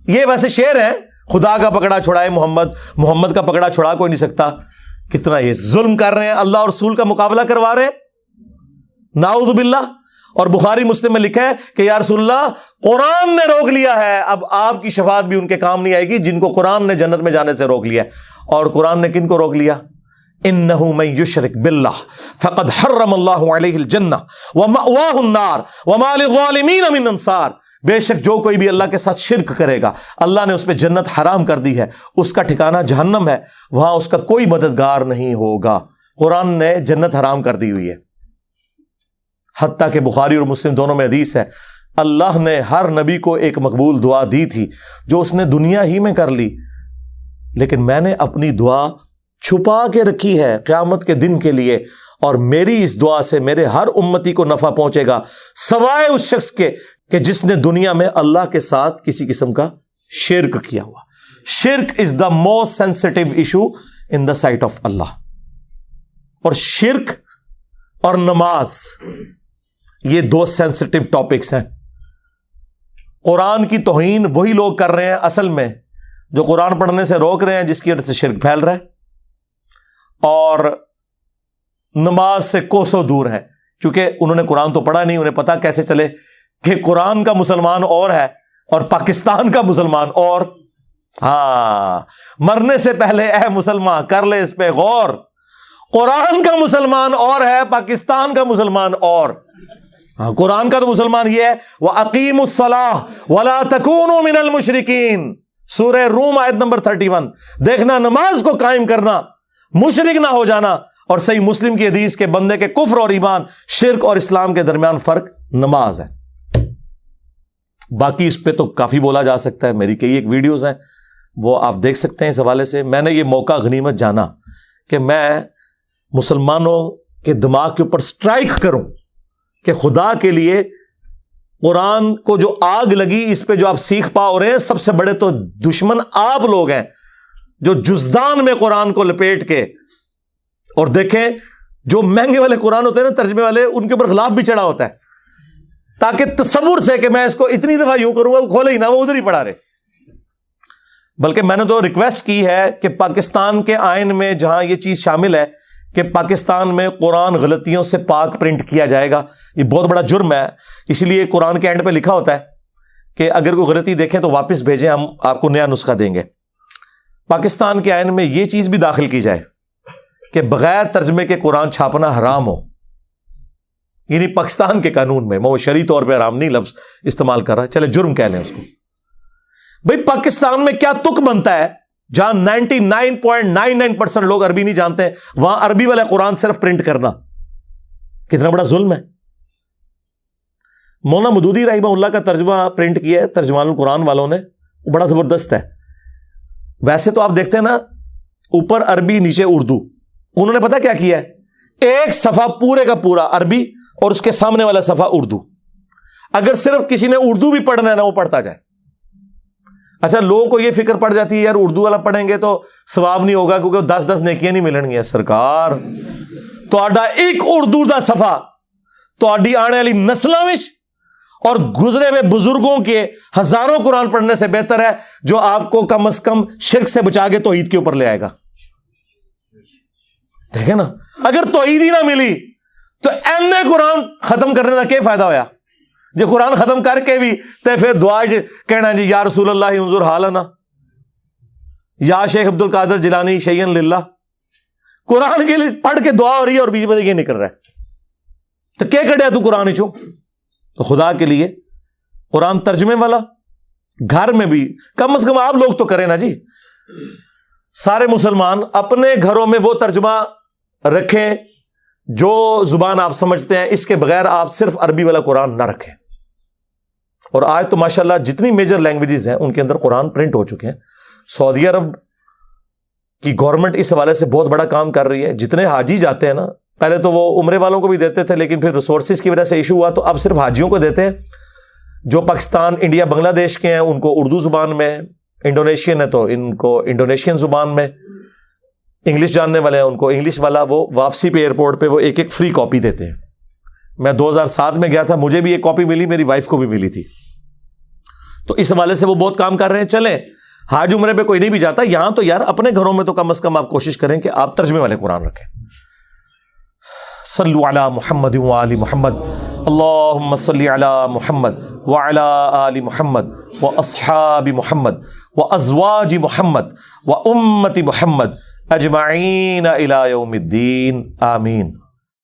یہ ویسے شعر ہے, خدا کا پکڑا چھڑائے محمد کا پکڑا چھڑا کوئی نہیں سکتا. کتنا یہ ظلم کر رہے ہیں, اللہ اور رسول کا مقابلہ کروا رہے ہیں, نعوذ باللہ. اور بخاری مسلم میں لکھا ہے کہ یا رسول اللہ قرآن نے روک لیا ہے, اب آپ کی شفاعت بھی ان کے کام نہیں آئے گی جن کو قرآن نے جنت میں جانے سے روک لیا ہے. اور قرآن نے کن کو روک لیا؟ انہ من یشرک باللہ فقد حرم اللہ علیہ الجنہ ومأواہ النار وما للظالمین من انصار. بے شک جو کوئی بھی اللہ کے ساتھ شرک کرے گا اللہ نے اس پہ جنت حرام کر دی ہے, اس کا ٹھکانہ جہنم ہے, وہاں اس کا کوئی مددگار نہیں ہوگا. قرآن نے جنت حرام کر دی ہوئی ہے. حتیٰ کہ بخاری اور مسلم دونوں میں حدیث ہے اللہ نے ہر نبی کو ایک مقبول دعا دی تھی جو اس نے دنیا ہی میں کر لی, لیکن میں نے اپنی دعا چھپا کے رکھی ہے قیامت کے دن کے لیے, اور میری اس دعا سے میرے ہر امتی کو نفع پہنچے گا سوائے اس شخص کے کہ جس نے دنیا میں اللہ کے ساتھ کسی قسم کا شرک کیا ہوا. شرک is the most sensitive issue in the sight of Allah. اور شرک اور نماز یہ دو سینسٹیو ٹاپکس ہیں. قرآن کی توہین وہی لوگ کر رہے ہیں اصل میں جو قرآن پڑھنے سے روک رہے ہیں, جس کی وجہ سے شرک پھیل رہا ہے, اور نماز سے کوسوں دور ہے کیونکہ انہوں نے قرآن تو پڑھا نہیں. انہیں پتا کیسے چلے کہ قرآن کا مسلمان اور ہے اور پاکستان کا مسلمان اور. ہاں, مرنے سے پہلے اے مسلمان کر لے اس پہ غور, قرآن کا مسلمان اور ہے, پاکستان کا مسلمان اور. ہاں, قرآن کا تو مسلمان یہ ہے وَأَقِيمُوا الصَّلَاةَ وَلَا تَكُونُوا مِنَ الْمُشْرِكِينَ, سورہ روم آیت نمبر 31. دیکھنا نماز کو قائم کرنا, مشرک نہ ہو جانا. اور صحیح مسلم کی حدیث کے بندے کے کفر اور ایمان, شرک اور اسلام کے درمیان فرق نماز ہے. باقی اس پہ تو کافی بولا جا سکتا ہے, میری کئی ایک ویڈیوز ہیں وہ آپ دیکھ سکتے ہیں اس حوالے سے. میں نے یہ موقع غنیمت جانا کہ میں مسلمانوں کے دماغ کے اوپر سٹرائک کروں کہ خدا کے لیے قرآن کو جو آگ لگی اس پہ جو آپ سیکھ پا رہے ہیں، سب سے بڑے تو دشمن آپ لوگ ہیں جو جزدان میں قرآن کو لپیٹ کے. اور دیکھیں جو مہنگے والے قرآن ہوتے ہیں نا ترجمے والے، ان کے اوپر غلاف بھی چڑھا ہوتا ہے تاکہ تصور سے کہ میں اس کو اتنی دفعہ یوں کروں گا وہ کھولے ہی نہ، وہ ادھر ہی پڑھا رہے. بلکہ میں نے تو ریکویسٹ کی ہے کہ پاکستان کے آئین میں جہاں یہ چیز شامل ہے کہ پاکستان میں قرآن غلطیوں سے پاک پرنٹ کیا جائے گا. یہ بہت بڑا جرم ہے، اسی لیے قرآن کے اینڈ پہ لکھا ہوتا ہے کہ اگر کوئی غلطی دیکھیں تو واپس بھیجیں، ہم آپ کو نیا نسخہ دیں گے. پاکستان کے آئین میں یہ چیز بھی داخل کی جائے کہ بغیر ترجمے کے قرآن چھاپنا حرام ہو. یعنی پاکستان کے قانون میں، وہ شرعی طور پہ حرام نہیں لفظ استعمال کر رہا، چلے جرم کہہ لیں اس کو. بھئی پاکستان میں کیا تک بنتا ہے جہاں 99.99% لوگ عربی نہیں جانتے، وہاں عربی والا قرآن صرف پرنٹ کرنا کتنا بڑا ظلم ہے. مولانا مودودی رحمہ اللہ کا ترجمہ پرنٹ کیا ہے ترجمان القرآن والوں نے، وہ بڑا زبردست ہے. ویسے تو آپ دیکھتے ہیں نا اوپر عربی نیچے اردو، انہوں نے پتا کیا کیا ہے، ایک صفحہ پورے کا پورا عربی اور اس کے سامنے والا صفحہ اردو. اگر صرف کسی نے اردو بھی پڑھنا ہے نا وہ پڑھتا جائے. اچھا لوگوں کو یہ فکر پڑ جاتی ہے یار اردو والا پڑھیں گے تو ثواب نہیں ہوگا کیونکہ 10 نیکیاں نہیں ملن گیا. سرکار تو ایک اردو دا صفحہ تو آنے والی نسلوں میں اور گزرے ہوئے بزرگوں کے ہزاروں قرآن پڑھنے سے بہتر ہے جو آپ کو کم از کم شرک سے بچا کے توحید کے اوپر لے آئے گا. دیکھیں نا اگر توحید ہی نہ ملی تو ایم قرآن ختم کرنے کا کیا فائدہ ہویا؟ جو قرآن ختم کر کے بھی تے پھر دعا کہنا جی یا رسول اللہ انظر حالنا، یا شیخ عبد القادر جیلانی شیئن للہ. قرآن کے لیے پڑھ کے دعا ہو رہی ہے اور بیچ میں یہ نہیں کر رہا ہے تو کیا کڑیا تو قرآن چوں. تو خدا کے لیے قرآن ترجمے والا گھر میں بھی کم از کم آپ لوگ تو کریں نا جی. سارے مسلمان اپنے گھروں میں وہ ترجمہ رکھیں جو زبان آپ سمجھتے ہیں، اس کے بغیر آپ صرف عربی والا قرآن نہ رکھیں. اور آج تو ماشاءاللہ جتنی میجر لینگویجز ہیں ان کے اندر قرآن پرنٹ ہو چکے ہیں. سعودی عرب کی گورنمنٹ اس حوالے سے بہت بڑا کام کر رہی ہے. جتنے حاجی جاتے ہیں نا، پہلے تو وہ عمرے والوں کو بھی دیتے تھے لیکن پھر ریسورسز کی وجہ سے ایشو ہوا تو اب صرف حاجیوں کو دیتے ہیں. جو پاکستان انڈیا بنگلہ دیش کے ہیں ان کو اردو زبان میں، انڈونیشین ہے تو ان کو انڈونیشین زبان میں، انگلش جاننے والے ہیں ان کو انگلش والا. وہ واپسی پہ ایئرپورٹ پہ وہ ایک فری کاپی دیتے ہیں. میں 2007 میں گیا تھا، مجھے بھی ایک کاپی ملی، میری وائف کو بھی ملی تھی. تو اس حوالے سے وہ بہت کام کر رہے ہیں. چلیں حاج عمرے پہ کوئی نہیں بھی جاتا، یہاں تو یار اپنے گھروں میں تو کم از کم آپ کوشش کریں کہ آپ ترجمے والے قرآن رکھیں. صلو علی محمد وآل محمد، اللہم صلی علی محمد وعلی آل محمد واصحاب محمد وازواج محمد وامت محمد اجمعین الی یوم الدین، آمین.